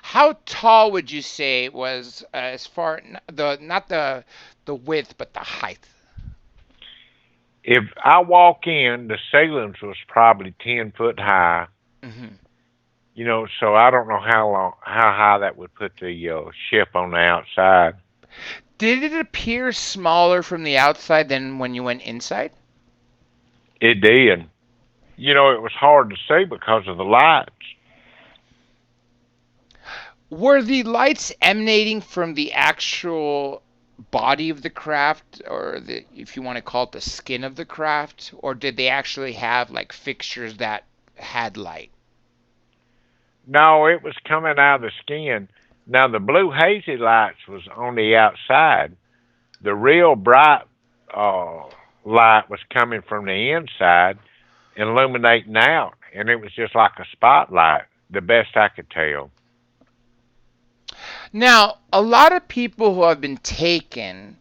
How tall would you say it was, as far the not the width but the height? If I walk in, the ceilings was probably 10 foot high. Hmm. So I don't know how high that would put the ship on the outside. Did it appear smaller from the outside than when you went inside? It did. It was hard to see because of the lights. Were the lights emanating from the actual body of the craft, or if you want to call it the skin of the craft, or did they actually have like fixtures that had light? No, it was coming out of the skin. Now the blue hazy lights was on the outside. The real bright uh, light was coming from the inside and illuminating out, and it was just like a spotlight. The best I could tell. Now, a lot of people who have been taken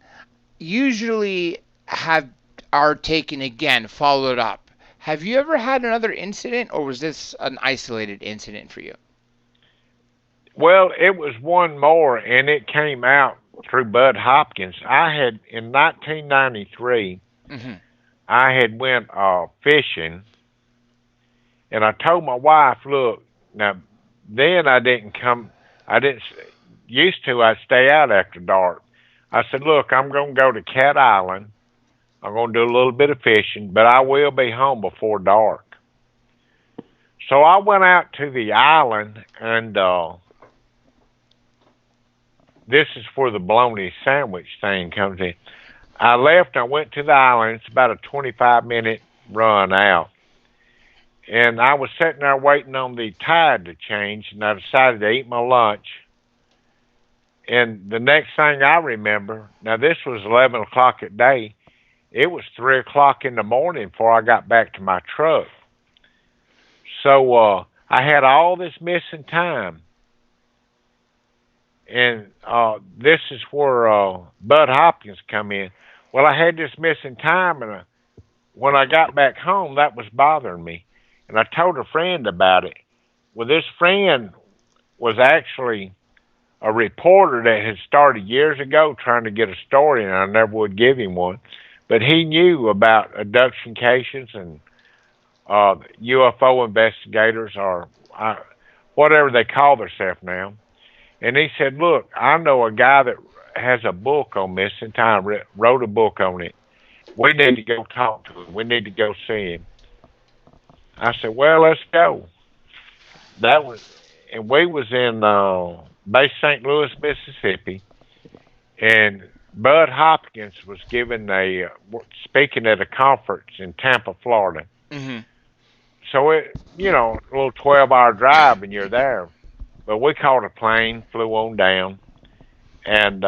usually have are taken again, followed up. Have you ever had another incident, or was this an isolated incident for you? Well, it was one more, and it came out through Bud Hopkins. I had in 1993. Hmm. I had went fishing, and I told my wife, "Look, now then I didn't come. I didn't used to. I'd stay out after dark. I said, look, I'm going to go to Cat Island. I'm going to do a little bit of fishing, but I will be home before dark." So I went out to the island, and this is where the bologna sandwich thing comes in. I left. I went to the island. It's about a 25-minute run out. And I was sitting there waiting on the tide to change, and I decided to eat my lunch. And the next thing I remember, now this was 11 o'clock at day, it was 3 o'clock in the morning before I got back to my truck. So I had all this missing time. And this is where Bud Hopkins come in. Well, I had this missing time, and when I got back home, that was bothering me. And I told a friend about it. Well, this friend was actually a reporter that had started years ago trying to get a story, and I never would give him one. But he knew about abduction cases and UFO investigators, or whatever they call themselves now. And he said, look, I know a guy that has a book on missing time, wrote a book on it. We need to go talk to him. We need to go see him. I said, well, let's go. And we was in Bay St. Louis, Mississippi, and Bud Hopkins was speaking at a conference in Tampa, Florida. Hmm. So a little 12-hour drive, and you're there. But we caught a plane, flew on down, and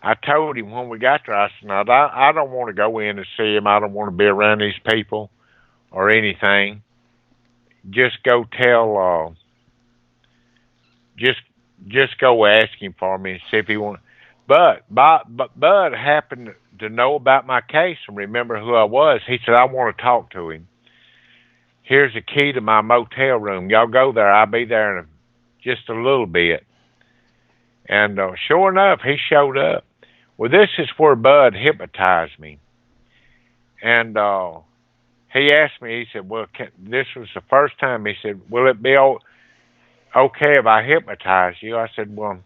I told him when we got there, I said, "Now, I don't want to go in and see him. I don't want to be around these people or anything. Just go tell, just go ask him for me and see if he wants." But Bud happened to know about my case and remember who I was. He said, "I want to talk to him. Here's the key to my motel room. Y'all go there. I'll be there in just a little bit." And sure enough, he showed up. Well, this is where Bud hypnotized me, and he asked me. He said, "Well, this was the first time." He said, "Will it be okay if I hypnotize you?" I said, "Well,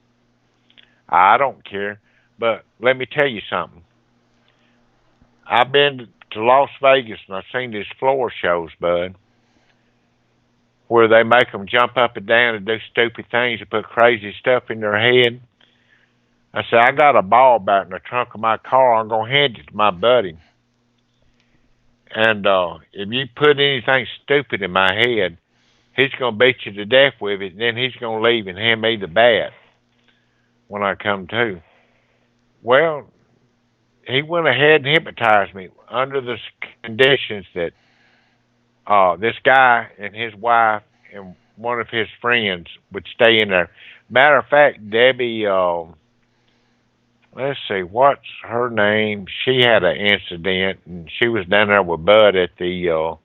I don't care, but let me tell you something. I've been to Las Vegas and I've seen these floor shows, Bud, where they make them jump up and down and do stupid things and put crazy stuff in their head." I said, "I got a ball bat in the trunk of my car. I'm going to hand it to my buddy. And if you put anything stupid in my head, he's going to beat you to death with it. And then he's going to leave and hand me the bat when I come to." Well, he went ahead and hypnotized me under the conditions that this guy and his wife and one of his friends would stay in there. Matter of fact, Debbie, let's see, what's her name? She had an incident, and she was down there with Bud at the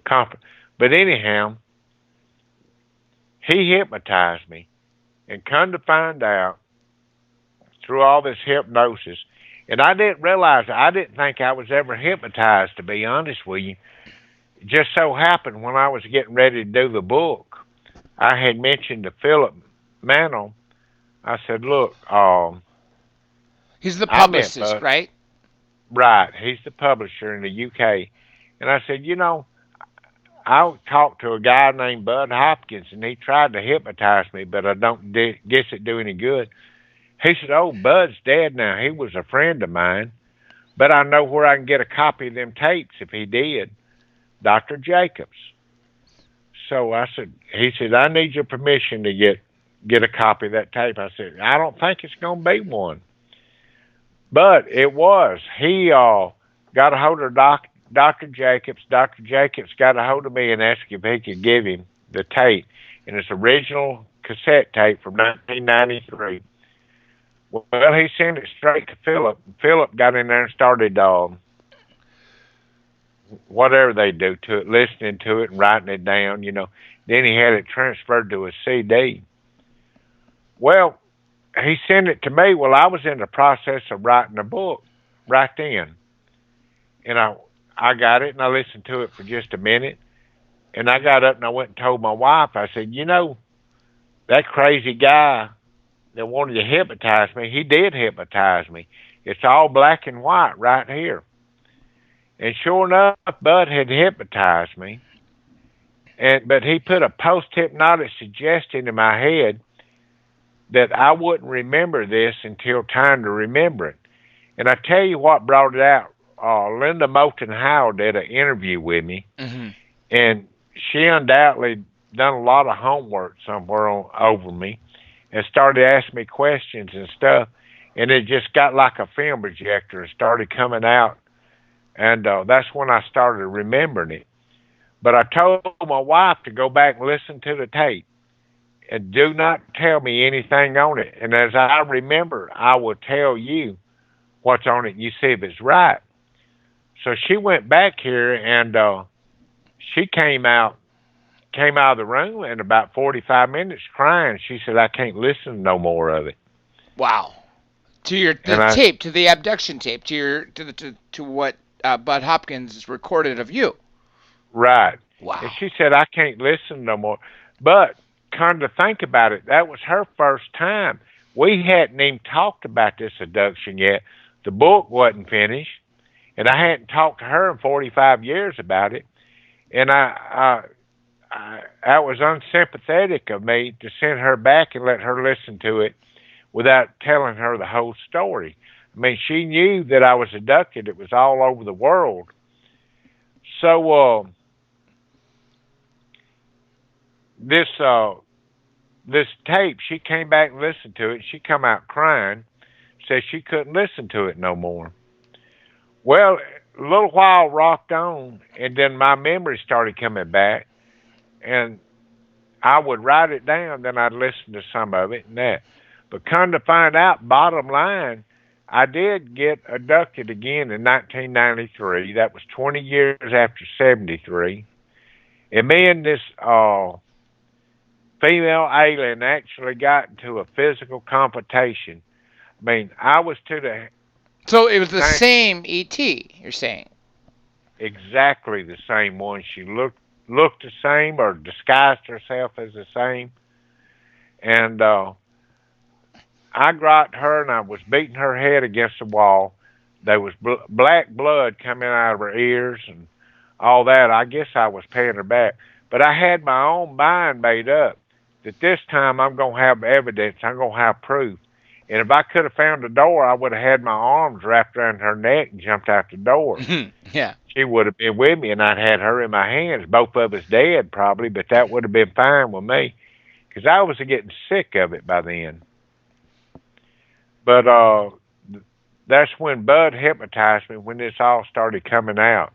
conference. But anyhow, he hypnotized me, and come to find out, through all this hypnosis, and I didn't realize, I didn't think I was ever hypnotized, to be honest with you. It just so happened when I was getting ready to do the book, I had mentioned to Philip Mantle. I said, "Look, He's the I met publicist, Bud." right? Right, he's the publisher in the UK. And I said, I talked to a guy named Bud Hopkins, and he tried to hypnotize me, but I don't guess it do any good. He said, "Oh, Bud's dead now. He was a friend of mine, but I know where I can get a copy of them tapes if he did. Dr. Jacobs." So he said, "I need your permission to get a copy of that tape." I said, "I don't think it's going to be one." But it was. He got a hold of Dr. Jacobs. Dr. Jacobs got a hold of me and asked if he could give him the tape. And it's original cassette tape from 1993. Well, he sent it straight to Philip. Philip got in there and started whatever they do to it, listening to it and writing it down. Then he had it transferred to a CD. Well, he sent it to me. Well, I was in the process of writing a book right then. And I got it and I listened to it for just a minute. And I got up and I went and told my wife, I said, that crazy guy that wanted to hypnotize me, he did hypnotize me. It's all black and white right here. And sure enough, Bud had hypnotized me. But he put a post-hypnotic suggestion in my head that I wouldn't remember this until time to remember it. And I tell you what brought it out. Linda Moulton Howe did an interview with me, and she undoubtedly done a lot of homework somewhere over me and started asking me questions and stuff, and it just got like a film projector and started coming out, and that's when I started remembering it. But I told my wife to go back and listen to the tape and do not tell me anything on it. And as I remember, I will tell you what's on it and you see if it's right. So she went back here and she came out of the room in about 45 minutes crying. She said, "I can't listen to no more of it." Wow. To the abduction tape, to what Bud Hopkins recorded of you. Right. Wow. And she said, "I can't listen no more." But come to think about it, that was her first time. We hadn't even talked about this abduction yet. The book wasn't finished, and I hadn't talked to her in 45 years about it. And I was unsympathetic of me to send her back and let her listen to it without telling her the whole story. I mean, she knew that I was abducted. It was all over the world. So this tape, she came back and listened to it. She come out crying, said she couldn't listen to it no more. Well, a little while rocked on, and then my memory started coming back, and I would write it down, then I'd listen to some of it and that. But come to find out, bottom line, I did get abducted again in 1993. That was 20 years after 73. And me and this female alien actually got into a physical confrontation. I mean, I was to the So it was the Same, same ET, you're saying? exactly the same one. She looked the same or disguised herself as the same. And I got her and I was beating her head against the wall. There was black blood coming out of her ears and all that. I guess I was paying her back. But I had my own mind made up that this time I'm going to have evidence. I'm going to have proof. And if I could have found the door, I would have had my arms wrapped around her neck and jumped out the door. Yeah. She would have been with me, and I'd had her in my hands. Both of us dead, probably, but that would have been fine with me because I was getting sick of it by then. But that's when Bud hypnotized me when this all started coming out.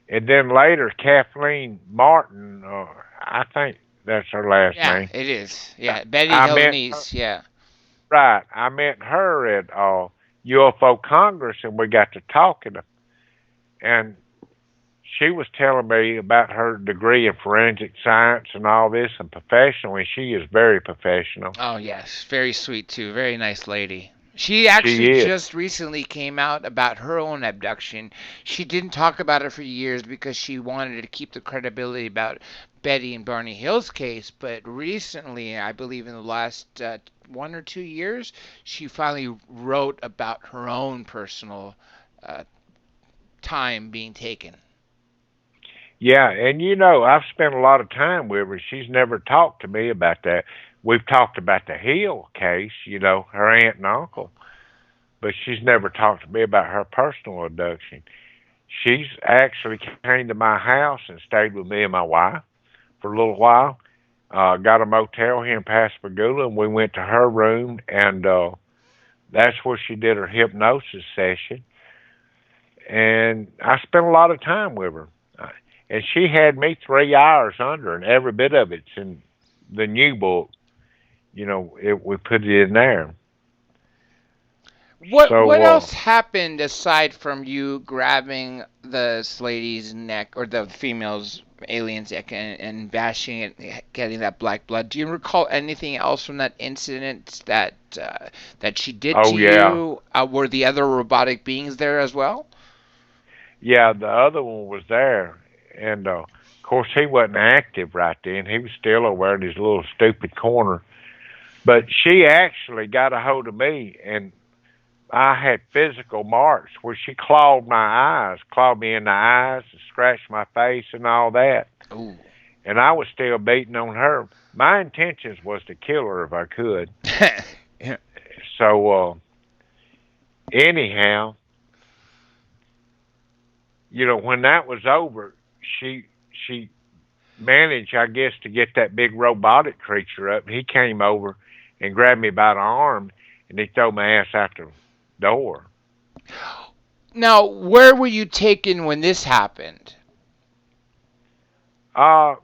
And then later, Kathleen Martin, I think that's her last Yeah, name. it is. Yeah, Betty I Hill's met niece. Yeah. right. I met her at UFO Congress, and we got to talking, and she was telling me about her degree in forensic science and all this, and professional. And she is very professional. Oh yes, very sweet too. Very nice lady. She She actually is. just recently came out about her own abduction. She didn't talk about it for years because she wanted to keep the credibility about Betty and Barney Hill's case. But recently, I believe in the last 1 or 2 years, she finally wrote about her own personal uh, time being taken. Yeah, and I've spent a lot of time with her. She's never talked to me about that. We've talked about the Hill case, her aunt and uncle, but she's never talked to me about her personal abduction. She's actually came to my house and stayed with me and my wife for a little while. Got a motel here in Pascagoula, and we went to her room, and that's where she did her hypnosis session. And I spent a lot of time with her. And she had me 3 hours under, and every bit of it's in the new book. We put it in there. What So, else happened aside from you grabbing this lady's neck or the female's alien's neck and bashing it, getting that black blood? Do you recall anything else from that incident that she did to oh yeah, you? Were the other robotic beings there as well? yeah. The other one was there, and of course he wasn't active right then. He was still over in his little stupid corner. But she actually got a hold of me, and I had physical marks where she clawed me in the eyes, and scratched my face and all that. Ooh. And I was still beating on her. My intentions was to kill her if I could. Yeah. So anyhow, when that was over, she managed, I guess, to get that big robotic creature up. He came over and grabbed me by the arm, and he threw my ass out the door. Now, where were you taken when this happened? Uh,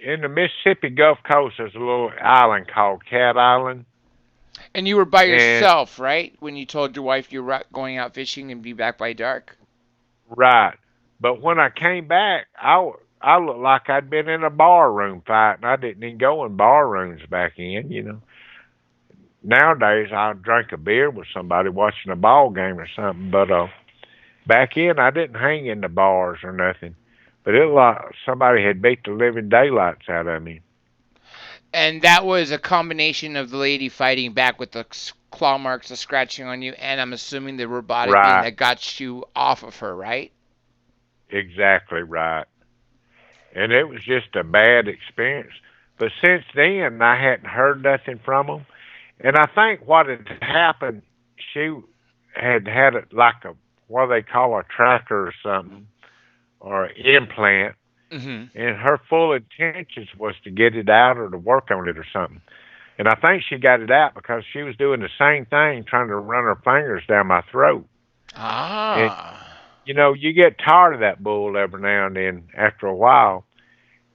in the Mississippi Gulf Coast, there's a little island called Cat Island, And you were by and yourself, right? When you told your wife you were going out fishing and be back by dark? right. But when I came back, I looked like I'd been in a bar room fight, and I didn't even go in bar rooms back in. Nowadays, I'll drink a beer with somebody watching a ball game or something, but back in, I didn't hang in the bars or nothing. But it looked like somebody had beat the living daylights out of me. And that was a combination of the lady fighting back with the claw marks, the scratching on you, and I'm assuming the robotic being Right, that got you off of her, right? exactly right. And it was just a bad experience. But since then, I hadn't heard nothing from them. And I think what had happened, she had it like what they call a tracker or something, or an implant. Hmm. And her full intentions was to get it out or to work on it or something. And I think she got it out because she was doing the same thing, trying to run her fingers down my throat. And Ah. you get tired of that bull every now and then after a while.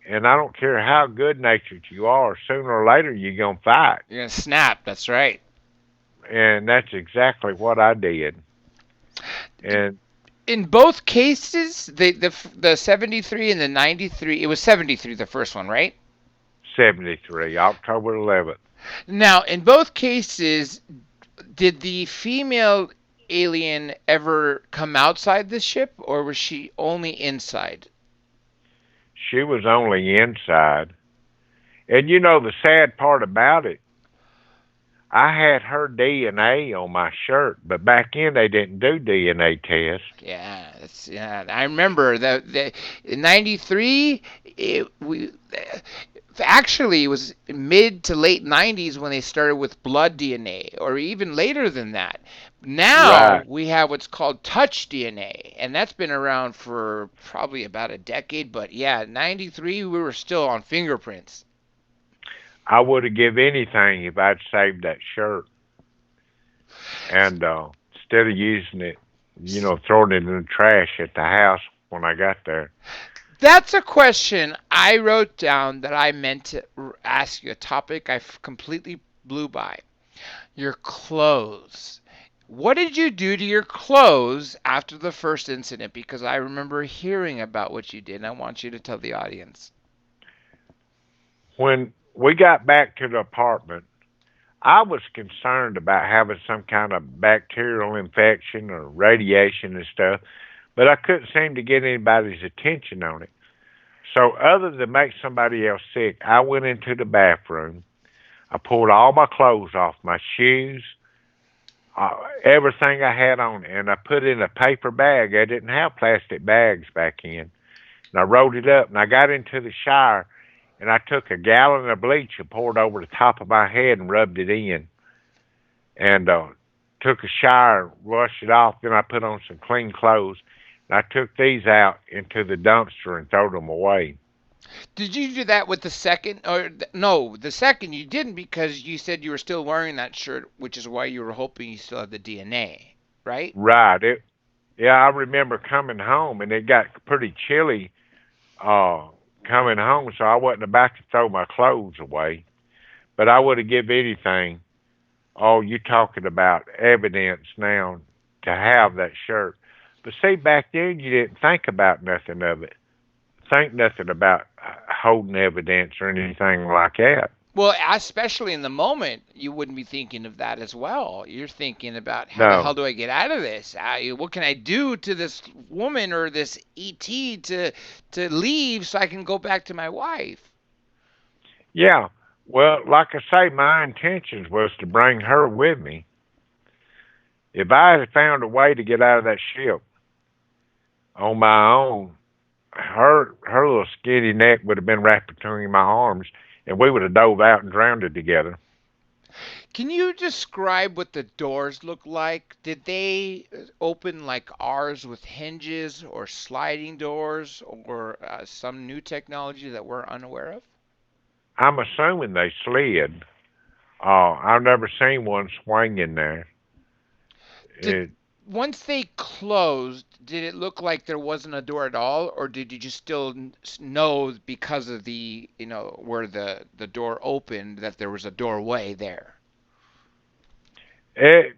And I don't care how good natured you are, sooner or later you're gonna fight. You're gonna snap, that's right. And that's exactly what I did. And In both cases, the 73 and the 93, it was 73 the first one, right? 73, October 11th. Now, in both cases, did the female alien ever come outside the ship, or was she only inside? She was only inside. And the sad part about it, I had her DNA on my shirt, but back then they didn't do DNA tests. Yeah. I remember the in '93. We actually it was mid to late '90s when they started with blood DNA, or even later than that. Now Right. we have what's called touch DNA, and that's been around for probably about a decade. But yeah, '93 we were still on fingerprints. I would have give anything if I'd saved that shirt. And instead of using it, throwing it in the trash at the house when I got there. That's a question I wrote down that I meant to ask you. A topic I completely blew by. Your clothes. What did you do to your clothes after the first incident? Because I remember hearing about what you did, and I want you to tell the audience. When we got back to the apartment, I was concerned about having some kind of bacterial infection or radiation and stuff, but I couldn't seem to get anybody's attention on it. So, other than make somebody else sick, I went into the bathroom. I pulled all my clothes off, my shoes, everything I had on, and I put it in a paper bag. I didn't have plastic bags back in. And I rolled it up, and I got into the shower, and I took a gallon of bleach and poured over the top of my head and rubbed it in. And took a shower, washed it off. Then I put on some clean clothes. And I took these out into the dumpster and threw them away. Did you do that with the second? Or no, the second you didn't because you said you were still wearing that shirt, which is why you were hoping you still had the DNA, right? Right. Yeah, I remember coming home, and it got pretty chilly uh, coming home, so I wasn't about to throw my clothes away. But I would have give anything. Oh, you talking about evidence now to have that shirt. But see, back then you didn't think about nothing of it. Think nothing about holding evidence or anything like that. Well, especially in the moment, you wouldn't be thinking of that as well. You're thinking about how the hell No. do I get out of this? What can I do to this woman or this ET to leave so I can go back to my wife? Yeah. Well, like I say, my intentions was to bring her with me. If I had found a way to get out of that ship on my own, her little skinny neck would have been wrapped between my arms, and we would have dove out and drowned it together. Can you describe what the doors look like? Did they open like ours with hinges or sliding doors or some new technology that we're unaware of? I'm assuming they slid. I've never seen one swing in there. Did It, once they closed, did it look like there wasn't a door at all, or did you just still know because of where the door opened that there was a doorway there? it,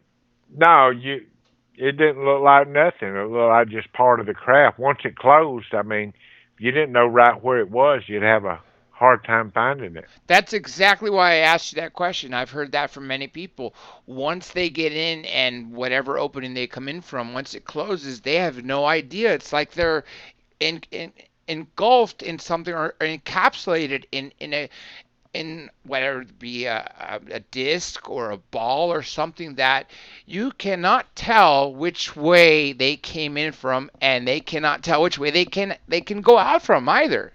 no, it didn't look like nothing. It looked like just part of the craft. Once it closed, I mean, if you didn't know right where it was, you'd have a hard time finding it. That's exactly why I asked you that question. I've heard that from many people. Once they get in and whatever opening they come in from, once it closes, they have no idea. It's like they're engulfed in something or encapsulated in whether it be a disc or a ball or something that you cannot tell which way they came in from, and they cannot tell which way they can go out from either.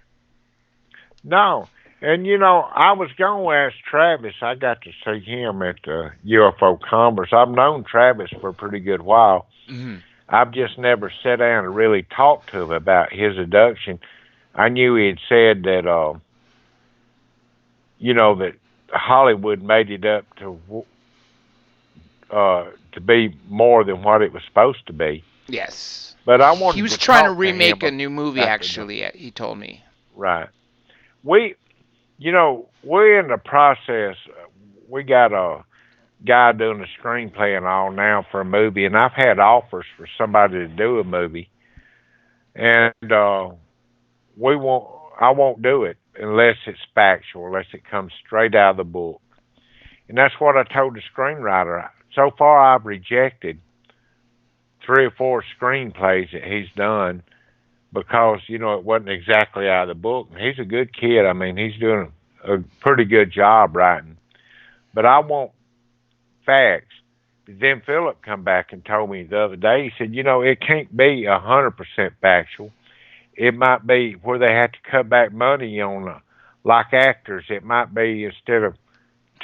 No. And I was going to ask Travis. I got to see him at the UFO Congress. I've known Travis for a pretty good while. Hmm. I've just never sat down and really talked to him about his abduction. I knew he had said that, that Hollywood made it up to be more than what it was supposed to be. Yes. But I He wanted was to trying to talk to him remake a new movie, about the actually, he told me. right. We, we're in the process. We got a guy doing a screenplay and all now for a movie, and I've had offers for somebody to do a movie, and we won't. I won't do it unless it's factual, unless it comes straight out of the book. And that's what I told the screenwriter. So far, I've rejected three or four screenplays that he's done because it wasn't exactly out of the book. He's a good kid. I mean, he's doing a pretty good job writing. But I want facts. Then Philip come back and told me the other day. He said, it can't be 100% factual. It might be where they have to cut back money on, like actors. It might be instead of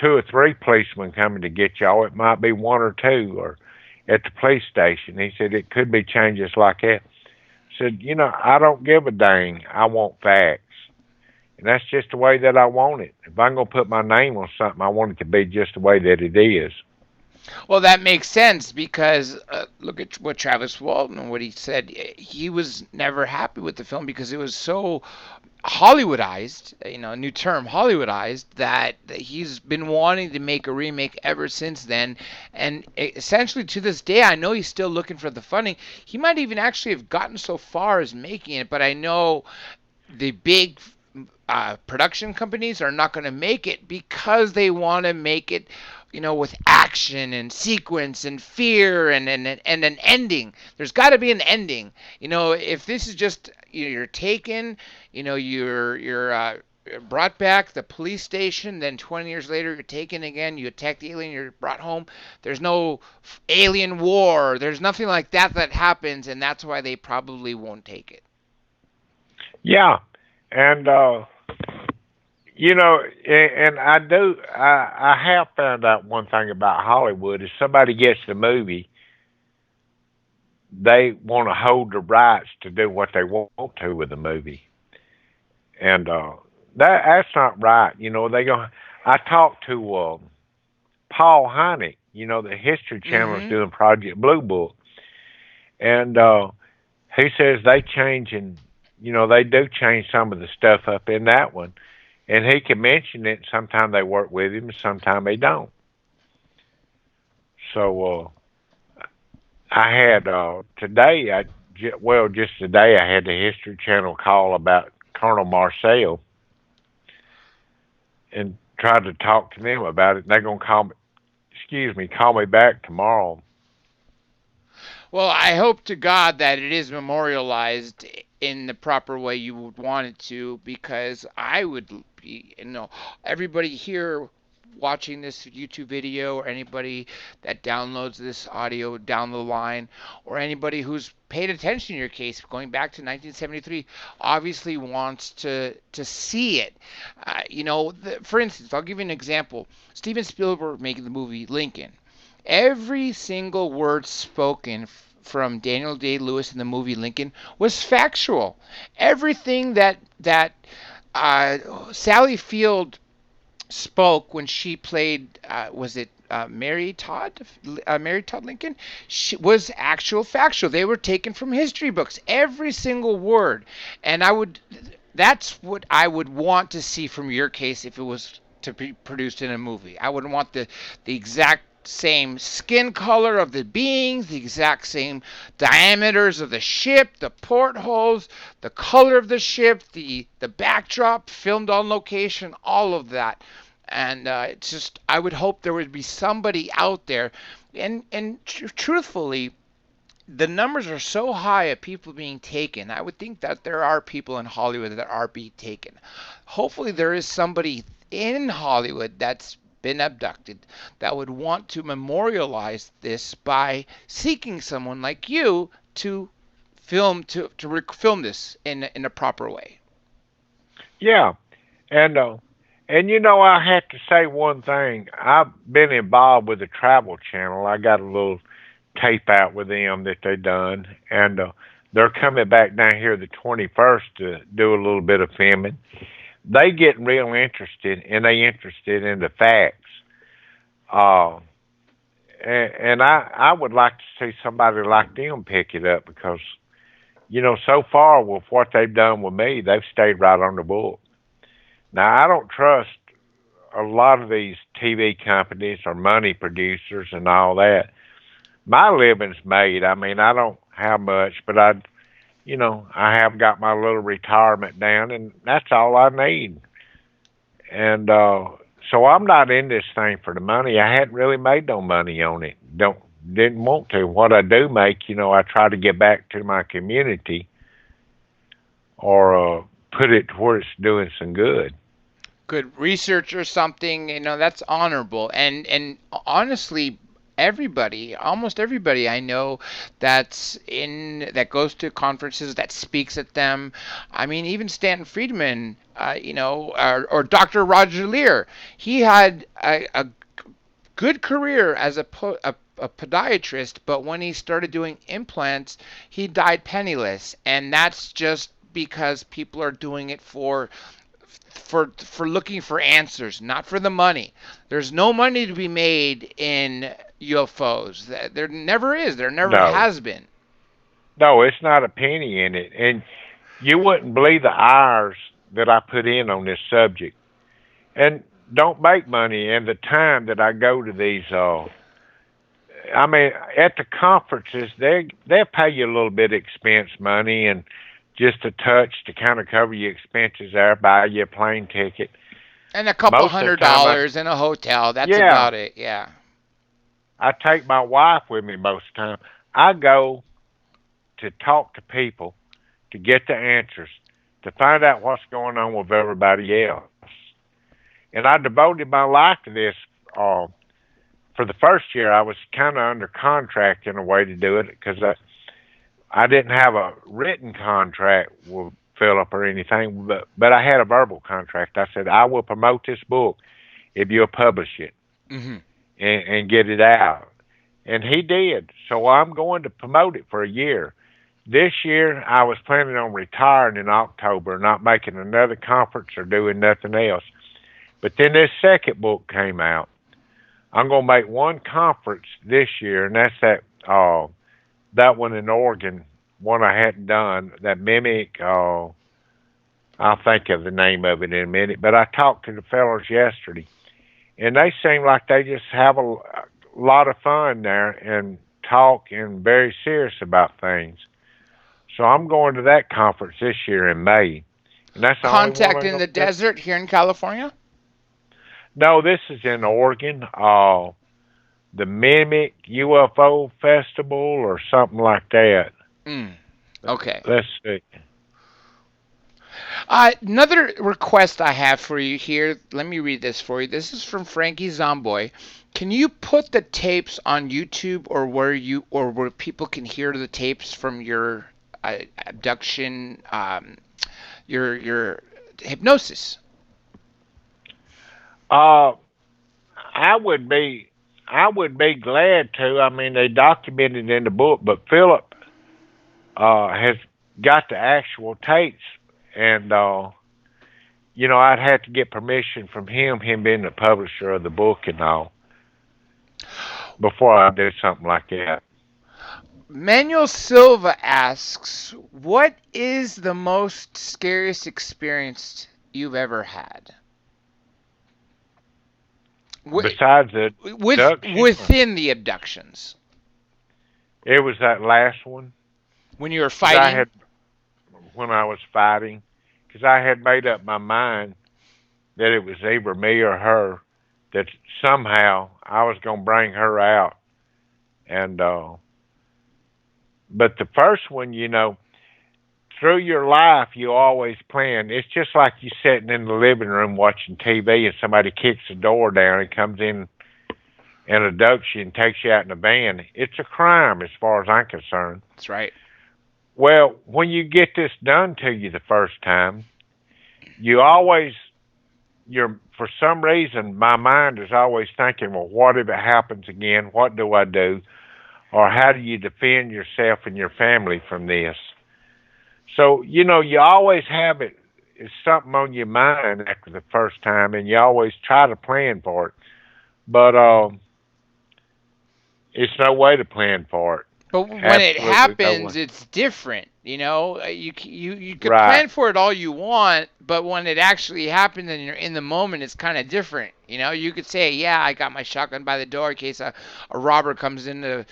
2 or 3 policemen coming to get y'all, it might be 1 or 2, or at the police station. He said it could be changes like that. Said, I don't give a dang. I want facts. And that's just the way that I want it. If I'm going to put my name on something, I want it to be just the way that it is. Well, that makes sense because look at what Travis Walton, what he said. He was never happy with the film because it was so Hollywoodized, a new term, Hollywoodized, that he's been wanting to make a remake ever since then. And essentially to this day, I know he's still looking for the funding. He might even actually have gotten so far as making it, but I know the big production companies are not going to make it because they want to make it with action and sequence and fear and an ending. There's got to be an ending. If this is just you're taken, you're brought back the police station, then 20 years later you're taken again, you attack the alien, you're brought home. There's no alien war. There's nothing like that happens, and that's why they probably won't take it. Yeah, and and I have found out one thing about Hollywood is somebody gets the movie, they want to hold the rights to do what they want to with the movie, and that's not right. I talked to Paul Hynek, the History Channel is doing Project Blue Book, and he says they they do change some of the stuff up in that one. And he can mention it. Sometimes they work with him, sometimes they don't. So I had today. Just today, I had the History Channel call about Colonel Marcel, and tried to talk to them about it. And they're gonna call me back tomorrow. Well, I hope to God that it is memorialized in the proper way you would want it to, because I would be, everybody here watching this YouTube video, or anybody that downloads this audio down the line, or anybody who's paid attention to your case going back to 1973, obviously wants to see it. For instance, I'll give you an example. Steven Spielberg making the movie Lincoln. Every single word spoken from Daniel Day-Lewis in the movie Lincoln was factual. Everything that Sally Field spoke when she played, was it Mary Todd Lincoln, was actual factual. They were taken from history books, every single word. And that's what I would want to see from your case if it was to be produced in a movie. I would want the exact same skin color of the beings, the exact same diameters of the ship, the portholes, the color of the ship, the backdrop filmed on location, all of that. And it's just, I would hope there would be somebody out there, and truthfully, the numbers are so high of people being taken. I would think that there are people in Hollywood that are being taken. Hopefully there is somebody in Hollywood that's been abducted that would want to memorialize this by seeking someone like you to film this in a proper way. Yeah, and I have to say one thing. I've been involved with the Travel Channel. I got a little tape out with them that they done, and they're coming back down here the 21st to do a little bit of filming. They get real interested, and they interested in the facts. And I would like to see somebody like them pick it up because, so far with what they've done with me, they've stayed right on the book. Now, I don't trust a lot of these TV companies or money producers and all that. My living's made. I mean, I don't have much, but I have got my little retirement down, and that's all I need. And so I'm not in this thing for the money. I hadn't really made no money on it. didn't want to. What I do make, I try to get back to my community or put it to where it's doing some good. Good research or something, that's honorable. And honestly, everybody, almost everybody I know that goes to conferences, that speaks at them. I mean, even Stanton Friedman, or Dr. Roger Lear, he had a good career as a podiatrist, but when he started doing implants, he died penniless, and that's just because people are doing it for looking for answers, not for the money. There's no money to be made in UFOs. There never is. There never No, has been. no, it's not a penny in it. And you wouldn't believe the hours that I put in on this subject. And don't make money and the time that I go to these I mean, at the conferences, they'll pay you a little bit of expense money and just a touch to kind of cover your expenses there, buy you a plane ticket. And a couple Most of the hundred time, dollars in a hotel. That's yeah, about it. Yeah. I take my wife with me most of the time. I go to talk to people to get the answers, to find out what's going on with everybody else. And I devoted my life to this. For the first year, I was kind of under contract in a way to do it because I didn't have a written contract with Philip or anything, but I had a verbal contract. I said, I will promote this book if you'll publish it Hmm. and get it out. And he did. So I'm going to promote it for a year. This year, I was planning on retiring in October, not making another conference or doing nothing else. But then this second book came out. I'm going to make one conference this year, and that's that one in Oregon, one I hadn't done, that mimic. I'll think of the name of it in a minute. But I talked to the fellows yesterday, and they seem like they just have a lot of fun there and talk and very serious about things. So I'm going to that conference this year in May, and that's the only one Contact I'm in going the to do. desert here in California. No, this is in Oregon. The Mimic UFO Festival or something like that. Mm. Okay. Let's see. Another request I have for you here. Let me read this for you. This is from Frankie Zomboy. Can you put the tapes on YouTube or where people can hear the tapes from your abduction, your hypnosis? Uh, I would be, I would be glad to. I mean, they documented in the book, but Philip has got the actual tapes, and I'd have to get permission from him being the publisher of the book and all, before I do something like that. Manuel Silva asks, "What is the most scariest experience you've ever had Besides the abduction, within the abductions it was that last one when you were because I fighting?" had when I was fighting, because I had made up my mind that it was either me or her, that somehow I was going to bring her out. And but the first one, through your life, you always plan. It's just like you sitting in the living room watching TV, and somebody kicks the door down and comes in and abducts you and takes you out in a van. It's a crime as far as I'm concerned. That's right. Well, when you get this done to you the first time, you always for some reason my mind is always thinking, well, what if it happens again? What do I do? Or how do you defend yourself and your family from this? So, you always have it. It's something on your mind after the first time, and you always try to plan for it. But it's no way to plan for it. But when it Absolutely no way. happens, it's different. You could Right. plan for it all you want, but when it actually happens and you're in the moment, it's kind of different. You could say, "Yeah, I got my shotgun by the door in case a robber comes in to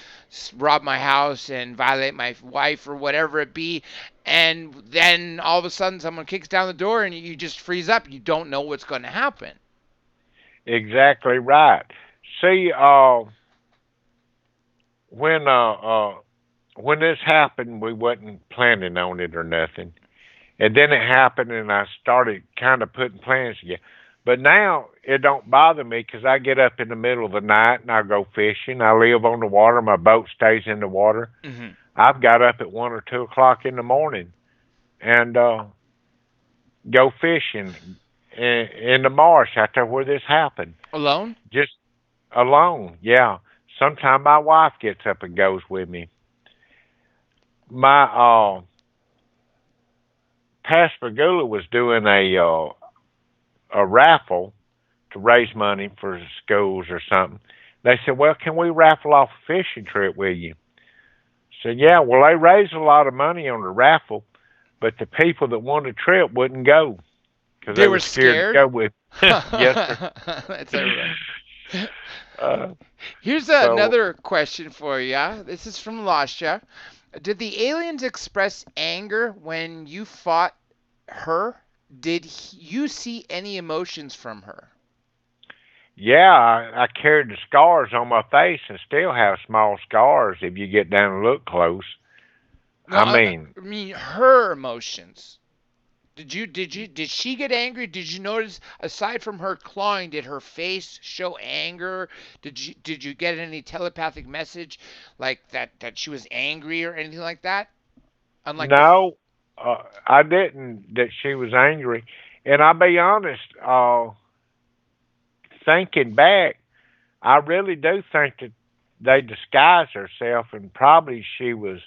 rob my house and violate my wife or whatever it be," and then all of a sudden someone kicks down the door and you just freeze up. You don't know what's going to happen. Exactly right. See, when uh uh when this happened, we wasn't planning on it or nothing. And then it happened, and I started kind of putting plans together. But now it don't bother me because I get up in the middle of the night and I go fishing. I live on the water. My boat stays in the water. Hmm. I've got up at 1 or 2 o'clock in the morning and go fishing in the marsh out there where this happened. Alone? Just alone, yeah. Sometimes my wife gets up and goes with me. My Pascagoula was doing a raffle to raise money for schools or something. They said, "Well, can we raffle off a fishing trip with you?" I said, "Yeah." Well, they raised a lot of money on the raffle, but the people that won the trip wouldn't go because They they were were scared to scared? go with. Yes, sir. That's everybody. uh, Here's so another question for you. This is from Lasha. Did the aliens express anger when you fought her? Did you see any emotions from her? yeah, I carried the scars on my face and still have small scars if you get down and look close. No, I mean, I mean her emotions. Did she get angry? Did you notice aside from her clawing, did her face show anger? Did you get any telepathic message like that she was angry or anything like that? Unlike the no, I didn't that she was angry. And I'll be honest, thinking back, I really do think that they disguised herself and probably she was,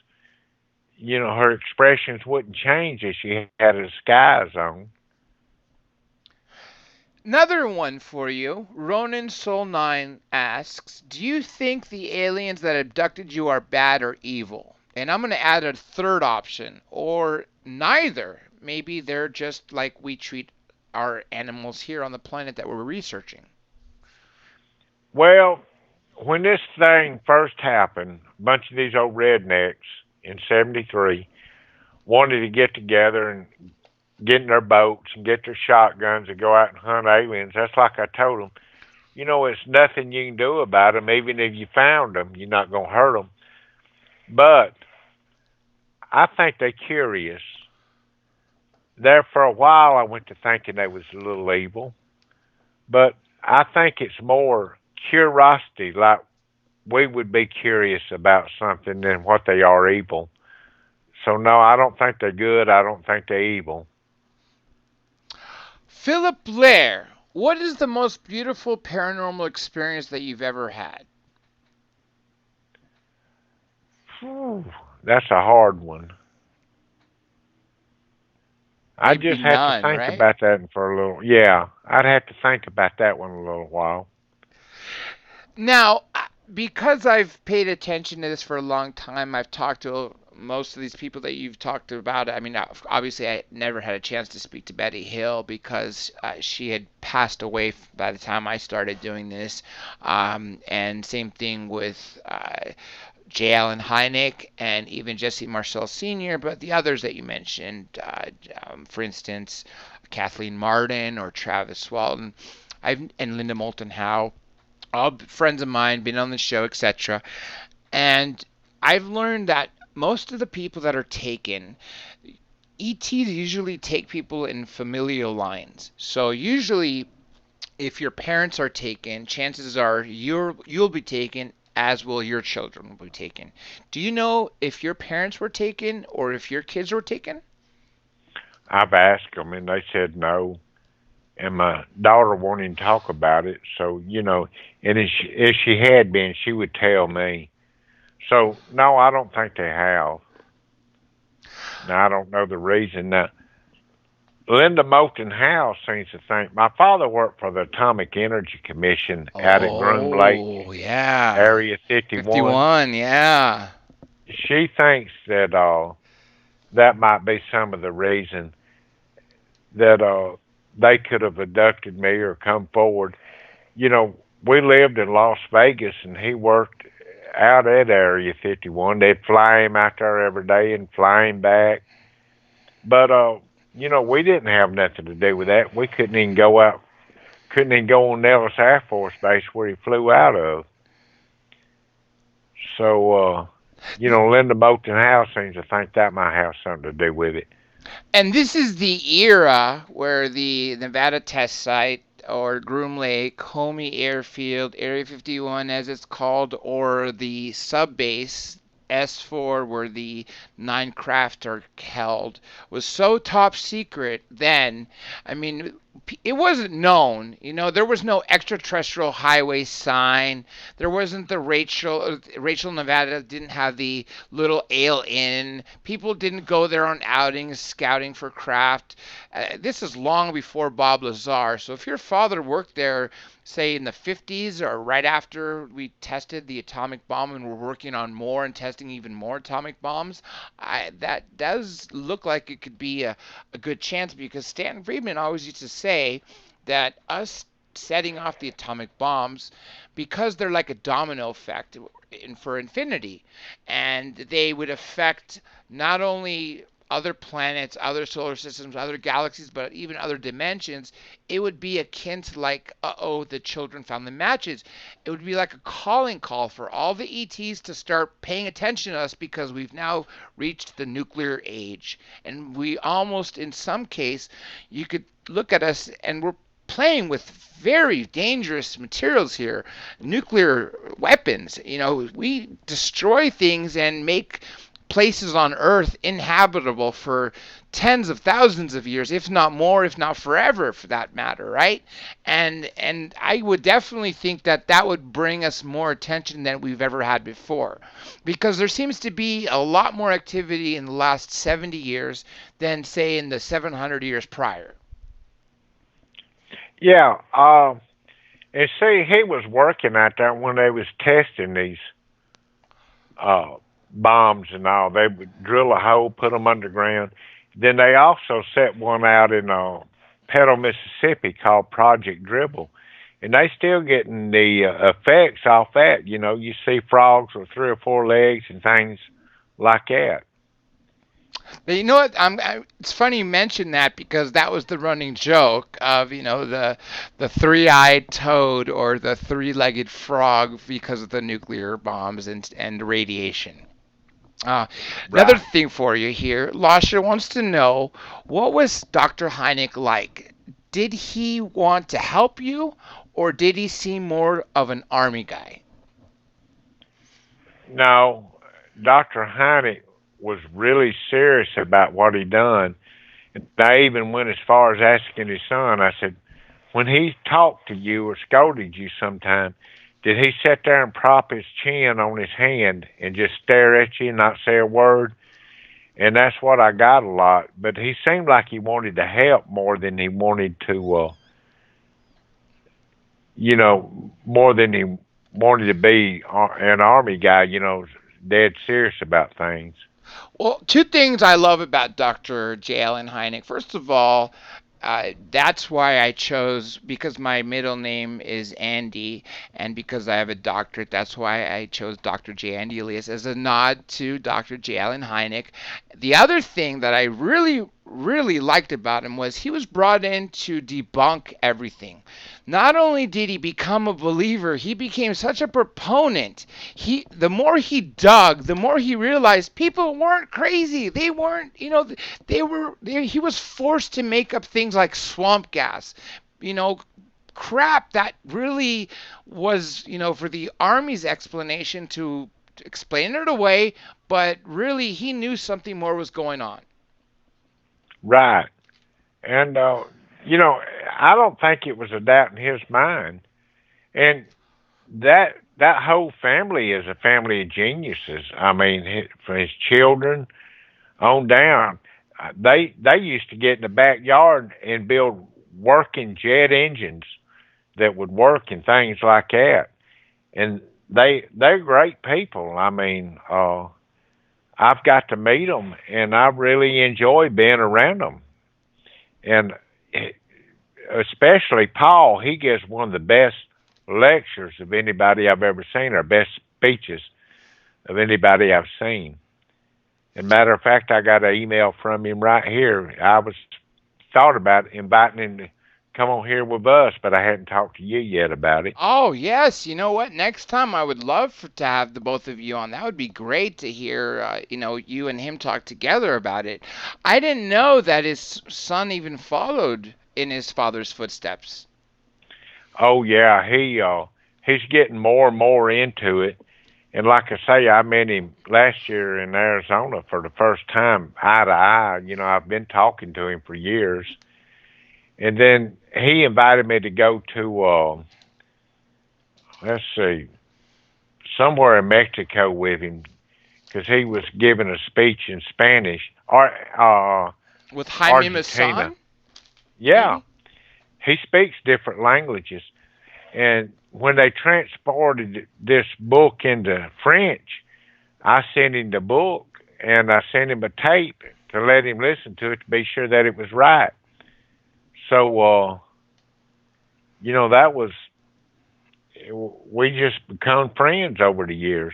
her expressions wouldn't change if she had a disguise on. another one for you. Ronan Soul 9 asks, "Do you think the aliens that abducted you are bad or evil?" And I'm going to add a third option, or neither. Maybe they're just like we treat our animals here on the planet that we're researching. Well, when this thing first happened, a bunch of these old rednecks in '73 wanted to get together and get in their boats and get their shotguns and go out and hunt aliens. That's like I told them. It's nothing you can do about them. Even if you found them, you're not going to hurt them. But I think they're curious. There for a while, I went to thinking they was a little evil. But I think it's more curiosity, like we would be curious about something than what they are evil. So no, I don't think they're good. I don't think they're evil. Philip Blair, what is the most beautiful paranormal experience that you've ever had? Whew, that's a hard one. I Maybe just have to none, think right? about that for a little. Yeah, I'd have to think about that one a little while. Now, because I've paid attention to this for a long time, I've talked to most of these people that you've talked about. I mean, obviously, I never had a chance to speak to Betty Hill because she had passed away by the time I started doing this. And same thing with J. Allen Hynek and even Jesse Marcel Sr., but the others that you mentioned, for instance, Kathleen Martin or Travis Walton, and Linda Moulton Howe, all friends of mine, been on the show, etc. And I've learned that most of the people that are taken, ETs usually take people in familial lines. So usually, if your parents are taken, chances are you'll be taken, as will your children will be taken. Do you know if your parents were taken or if your kids were taken? I've asked them, and they said no. And my daughter won't even talk about it. So and if she had been, she would tell me. So no, I don't think they have. Now I don't know the reason. Now Linda Moulton Howe seems to think my father worked for the Atomic Energy Commission out at Groom Lake, Oh, yeah. Area 51. 51, yeah. She thinks that that might be some of the reason that they could have abducted me or come forward. We lived in Las Vegas and he worked out at Area 51. They'd fly him out there every day and fly him back. But we didn't have nothing to do with that. We couldn't even go out, couldn't even go on Nellis Air Force Base where he flew out of. So, Linda Moulton House seems to think that might have something to do with it. And this is the era where the Nevada test site or Groom Lake, Homey Airfield, Area 51 as it's called, or the sub base S4 where the 9 craft are held was so top secret then. I mean, it wasn't known. There was no extraterrestrial highway sign. There wasn't the Rachel, Nevada didn't have the little ale inn. People didn't go there on outings, scouting for craft. This is long before Bob Lazar. So if your father worked there, say in the 50s or right after we tested the atomic bomb and we're working on more and testing even more atomic bombs, that does look like it could be a good chance because Stanton Friedman always used to say that us setting off the atomic bombs, because they're like a domino effect for infinity, and they would affect not only other planets, other solar systems, other galaxies, but even other dimensions, it would be akin to like, oh, the children found the matches. It would be like a calling call for all the ETs to start paying attention to us because we've now reached the nuclear age. And we almost, in some case, you could look at us and we're playing with very dangerous materials here, nuclear weapons. We destroy things and make places on Earth inhabitable for tens of thousands of years, if not more, if not forever, for that matter, right? And I would definitely think that that would bring us more attention than we've ever had before, because there seems to be a lot more activity in the last 70 years than, say, in the 700 years prior. Yeah. And see, he was working out there when they was testing these uh, bombs and all. They would drill a hole, put them underground. Then they also set one out in Petal, Mississippi called Project Dribble. And they still getting the effects off that. You see frogs with 3 or 4 legs and things like that. You know what? It's funny you mention that because that was the running joke of the three-eyed toad or the three-legged frog because of the nuclear bombs and radiation. Another Right. thing for you here, Lasha wants to know what was Dr. Hynek like? Did he want to help you, or did he seem more of an army guy? No, Dr. Hynek was really serious about what he done. And I even went as far as asking his son, I said, when he talked to you or scolded you sometime, did he sit there and prop his chin on his hand and just stare at you and not say a word? And that's what I got a lot. But he seemed like he wanted to help more than he wanted to, more than he wanted to be an army guy, dead serious about things. Well, two things I love about Dr. J. Allen Hynek. First of all, that's why I chose, because my middle name is Andy, and because I have a doctorate, that's why I chose Dr. J. Andy Elias as a nod to Dr. J. Allen Hynek. The other thing that I really, really liked about him was he was brought in to debunk everything. Not only did he become a believer, he became such a proponent. The more he dug, the more he realized people weren't crazy. They weren't, he was forced to make up things like swamp gas, you know, crap that really was, for the Army's explanation to explain it away, but really he knew something more was going on. Right. And, I don't think it was a doubt in his mind. And that whole family is a family of geniuses. I mean, for his children on down, they used to get in the backyard and build working jet engines that would work and things like that. And they're great people. I mean, I've got to meet them, and I really enjoy being around them. And especially Paul, he gives one of the best lectures of anybody I've ever seen, or best speeches of anybody I've seen. And matter of fact, I got an email from him right here. I was thought about inviting him come on here with us, but I hadn't talked to you yet about it. Oh, yes. You know what? Next time I would love to have the both of you on. That would be great to hear, you and him talk together about it. I didn't know that his son even followed in his father's footsteps. Oh yeah, he's getting more and more into it. And like I say, I met him last year in Arizona for the first time, eye to eye. I've been talking to him for years. And then he invited me to go to, let's see, somewhere in Mexico with him because he was giving a speech in Spanish. Or With Jaime Argentina. Maussan, Yeah, maybe? he speaks different languages. And when they transported this book into French, I sent him the book and I sent him a tape to let him listen to it to be sure that it was right. So, that was, we just become friends over the years.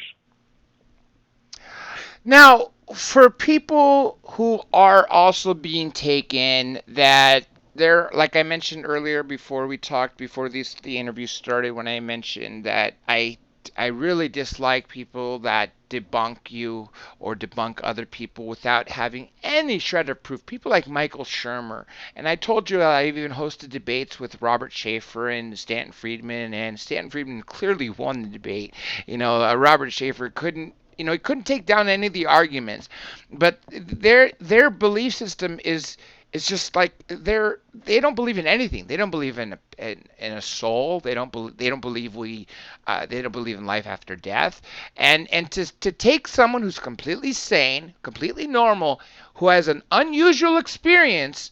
Now, for people who are also being taken, that they're like I mentioned earlier before we talked before the interview started, when I mentioned that I really dislike people that debunk you or debunk other people without having any shred of proof. People like Michael Shermer. And I told you I even hosted debates with Robert Schaefer and Stanton Friedman, and Stanton Friedman clearly won the debate. Robert Schaefer couldn't. He couldn't take down any of the arguments, but their belief system is just like they don't believe in anything. They don't believe in a soul. They don't believe in life after death. And to take someone who's completely sane, completely normal, who has an unusual experience,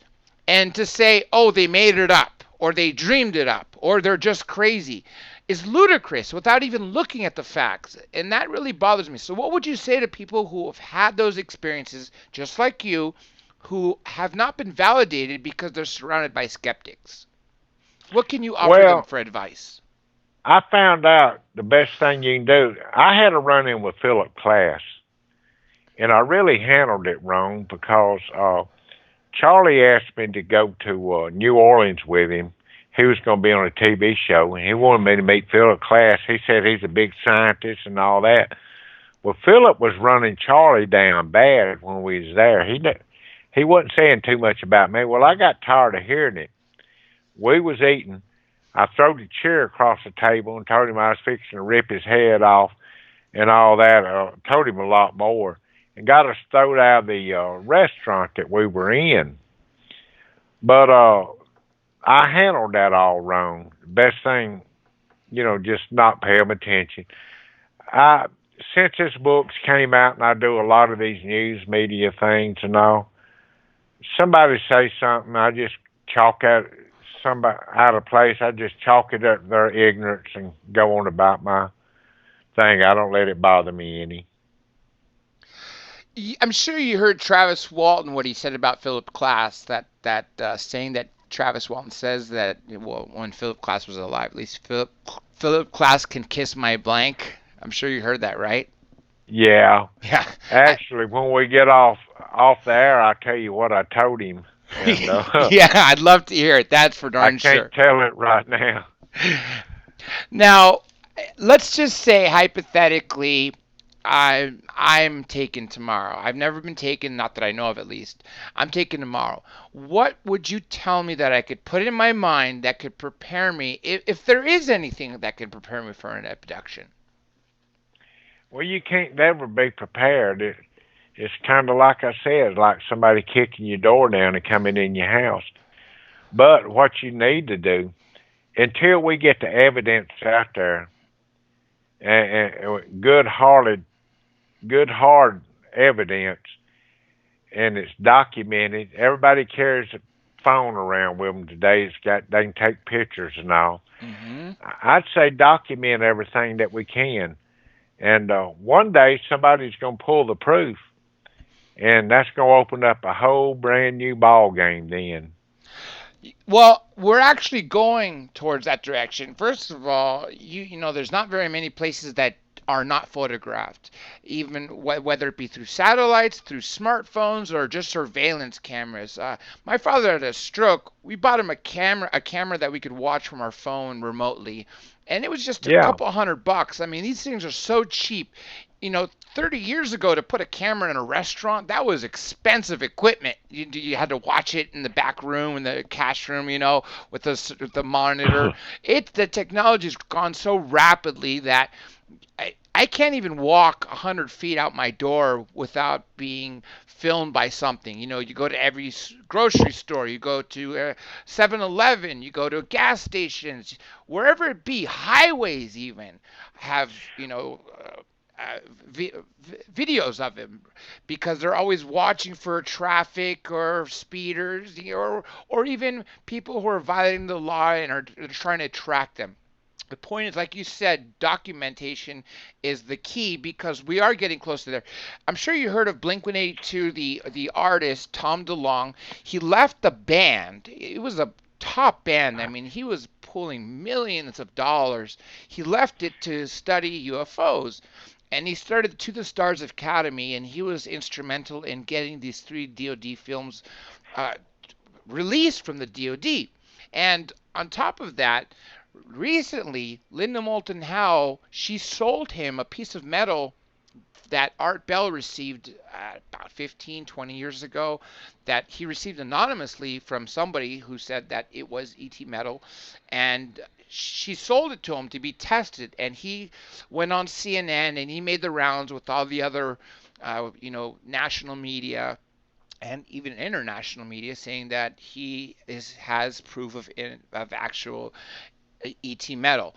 and to say, oh, they made it up, or they dreamed it up, or they're just crazy, is ludicrous without even looking at the facts. And that really bothers me. So what would you say to people who have had those experiences, just like you, who have not been validated because they're surrounded by skeptics? What can you offer them Well, for advice? I found out the best thing you can do. I had a run in with Philip Class, and I really handled it wrong because Charlie asked me to go to New Orleans with him. He was going to be on a TV show, and he wanted me to meet Philip Class. He said he's a big scientist and all that. Well, Philip was running Charlie down bad when we was there. He wasn't saying too much about me. Well, I got tired of hearing it. We was eating. I threw the chair across the table and told him I was fixing to rip his head off and all that. Told him a lot more and got us thrown out of the restaurant that we were in. But I handled that all wrong. The best thing, just not pay him attention. I Since this book's came out and I do a lot of these news media things and all, somebody say something, I just chalk out somebody out of place. I just chalk it up their ignorance and go on about my thing. I don't let it bother me any. I'm sure you heard Travis Walton, what he said about Philip Glass, that saying that Travis Walton says that, well, when Philip Glass was alive, at least Philip Glass can kiss my blank. I'm sure you heard that, right? Yeah. Yeah. Actually, when we get off the air, I'll tell you what I told him. And Yeah, I'd love to hear it. That's for I darn can't sure. tell it right now. Now, let's just say hypothetically, I'm taken tomorrow. I've never been taken, not that I know of at least. I'm taken tomorrow. What would you tell me that I could put in my mind that could prepare me, if there is anything that could prepare me for an abduction? Well, you can't never be prepared. It's kind of like I said, like somebody kicking your door down and coming in your house. But what you need to do, until we get the evidence out there, and good hard evidence, and it's documented. Everybody carries a phone around with them today. They can take pictures and all. Hmm. I'd say document everything that we can, and one day somebody's going to pull the proof, and that's going to open up a whole brand new ball game then. Well, we're actually going towards that direction. First of all, you know, there's not very many places that are not photographed, even whether it be through satellites, through smartphones, or just surveillance cameras. My father had a stroke. We bought him a camera that we could watch from our phone remotely, and it was just a Yeah. couple $100. I mean, these things are so cheap. 30 years ago to put a camera in a restaurant, that was expensive equipment. You had to watch it in the back room, in the cash room, with the monitor. The technology's gone so rapidly that I can't even walk 100 feet out my door without being filmed by something. You go to every grocery store, you go to 7-Eleven, you go to gas stations, wherever it be, highways even have, uh, vi- videos of him because they're always watching for traffic or speeders, or even people who are violating the law and are trying to track them. The point is, like you said, documentation is the key because we are getting close to there. I'm sure you heard of Blink 182, the artist Tom DeLonge. He left the band. It was a top band. I mean, he was pulling millions of dollars. He left it to study UFOs. And he started To the Stars Academy, and he was instrumental in getting these three DoD films uh, released from the DoD. And on top of that, recently, Linda Moulton Howe, she sold him a piece of metal that Art Bell received about 15, 20 years ago, that he received anonymously from somebody who said that it was ET metal. And she sold it to him to be tested. And he went on CNN and he made the rounds with all the other, national media and even international media, saying that has proof of actual ET metal.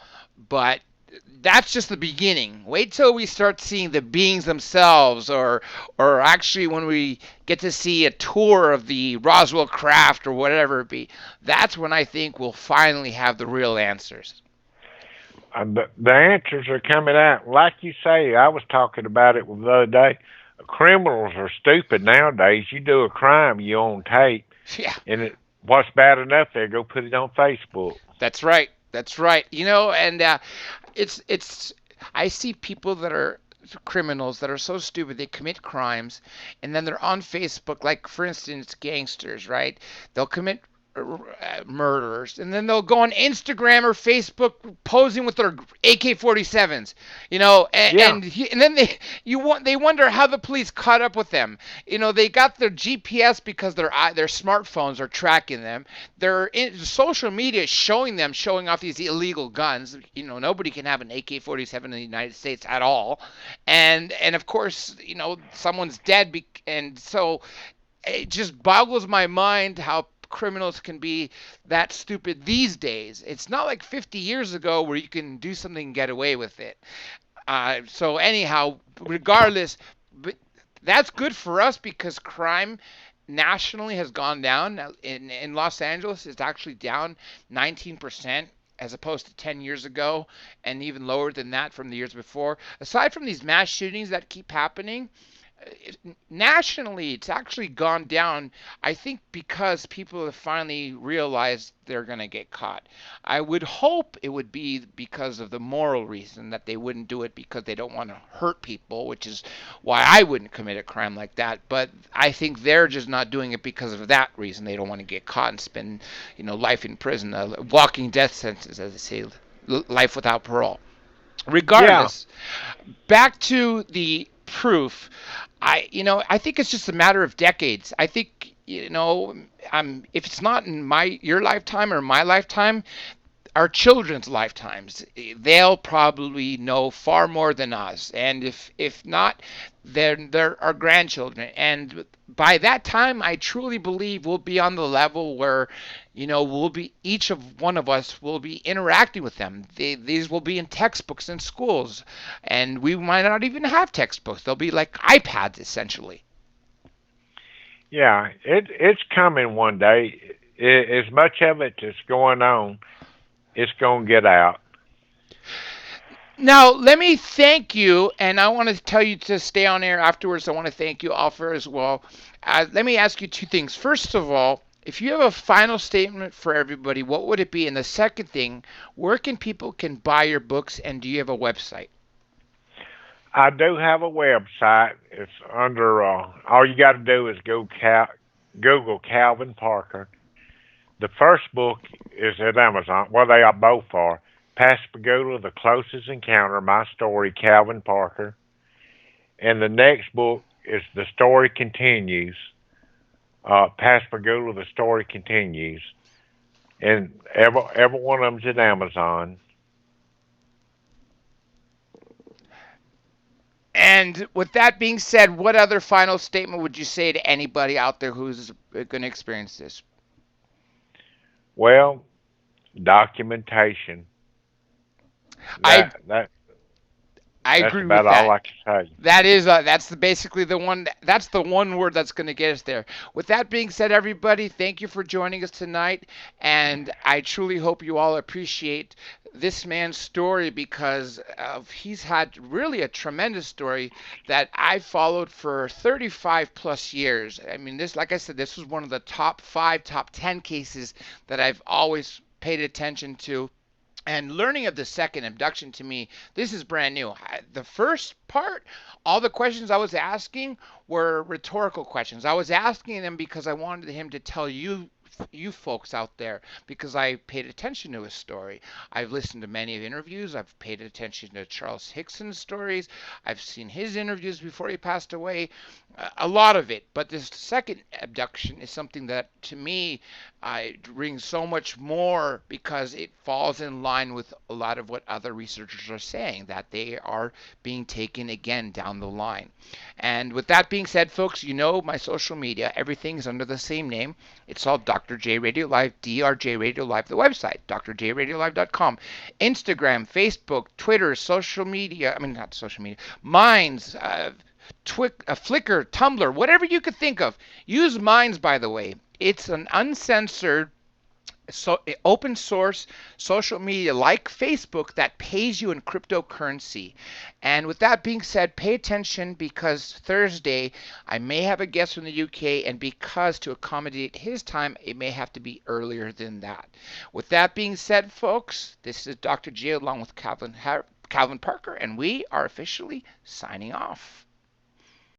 But that's just the beginning. Wait till we start seeing the beings themselves, or actually when we get to see a tour of the Roswell craft or whatever it be. That's when I think we'll finally have the real answers. The answers are coming out. Like you say, I was talking about it the other day. Criminals are stupid nowadays. You do a crime, you on tape, Yeah, and what's bad enough, they go put it on Facebook. that's right. That's right. And it's I see people that are criminals that are so stupid they commit crimes, and then they're on Facebook, like for instance gangsters, right? They'll commit murders, and then they'll go on Instagram or Facebook posing with their AK-47s, and Yeah, and then they wonder how the police caught up with them. They got their GPS because their smartphones are tracking them. Social media is showing off these illegal guns. Nobody can have an AK-47 in the United States at all, and of course, someone's dead, and so it just boggles my mind how criminals can be that stupid these days. It's not like 50 years ago where you can do something and get away with it. So anyhow, regardless, but that's good for us because crime nationally has gone down. In Los Angeles, it's actually down 19% as opposed to 10 years ago, and even lower than that from the years before. Aside from these mass shootings that keep happening, nationally, it's actually gone down. I think because people have finally realized they're going to get caught. I would hope it would be because of the moral reason that they wouldn't do it because they don't want to hurt people, which is why I wouldn't commit a crime like that. But I think they're just not doing it because of that reason. They don't want to get caught and spend, life in prison, a walking death sentence, as they say, life without parole. yeah. Regardless, back to the proof. I think it's just a matter of decades. I think, if it's not in your lifetime or my lifetime, our children's lifetimes, they'll probably know far more than us. And if not, then they're our grandchildren. And by that time, I truly believe we'll be on the level where, we'll be each of one of us will be interacting with them. These will be in textbooks in schools, and we might not even have textbooks. They'll be like iPads essentially. Yeah, it's coming one day. As much of it that's going on, it's going to get out. Now, let me thank you, and I want to tell you to stay on air afterwards. I want to thank you, Alfred, as well. Let me ask you two things. First of all, if you have a final statement for everybody, what would it be? And the second thing, where can people buy your books, and do you have a website? I do have a website. It's under. All you got to do is Google Calvin Parker. The first book is at Amazon. Well, they are both are. Pascagoula, The Closest Encounter, My Story, Calvin Parker. And the next book is The Story Continues. Pascagoula, The Story Continues. And every one of them's at Amazon. And with that being said, what other final statement would you say to anybody out there who's going to experience this? Well, documentation. I That that I that's agree about with all that. I can say. Basically the one, that's the one word that's going to get us there. With that being said, everybody, thank you for joining us tonight, and I truly hope you all appreciate this man's story because he's had really a tremendous story that I followed for 35 plus years. I mean, this, like I said, this was one of the top 5, top 10 cases that I've always paid attention to. And learning of the second abduction, to me, this is brand new. The first part, all the questions I was asking were rhetorical questions. I was asking them because I wanted him to tell you folks out there, because I paid attention to his story. I've listened to many interviews. I've paid attention to Charles Hickson's stories. I've seen his interviews before he passed away. A lot of it. But this second abduction is something that, to me, rings so much more because it falls in line with a lot of what other researchers are saying, that they are being taken again down the line. And with that being said, folks, you know my social media. Everything is under the same name. It's all Dr. J Radio Live, DRJ Radio Live, the website, drjradiolive.com. Instagram, Facebook, Twitter, social media, I mean, not social media, Minds, Flickr, Tumblr, whatever you could think of. Use Minds, by the way. It's an uncensored, open source social media like Facebook that pays you in cryptocurrency. And with that being said, pay attention because Thursday I may have a guest from the UK, and because to accommodate his time, it may have to be earlier than that. With that being said, folks, this is Dr. J along with Calvin Parker, and we are officially signing off.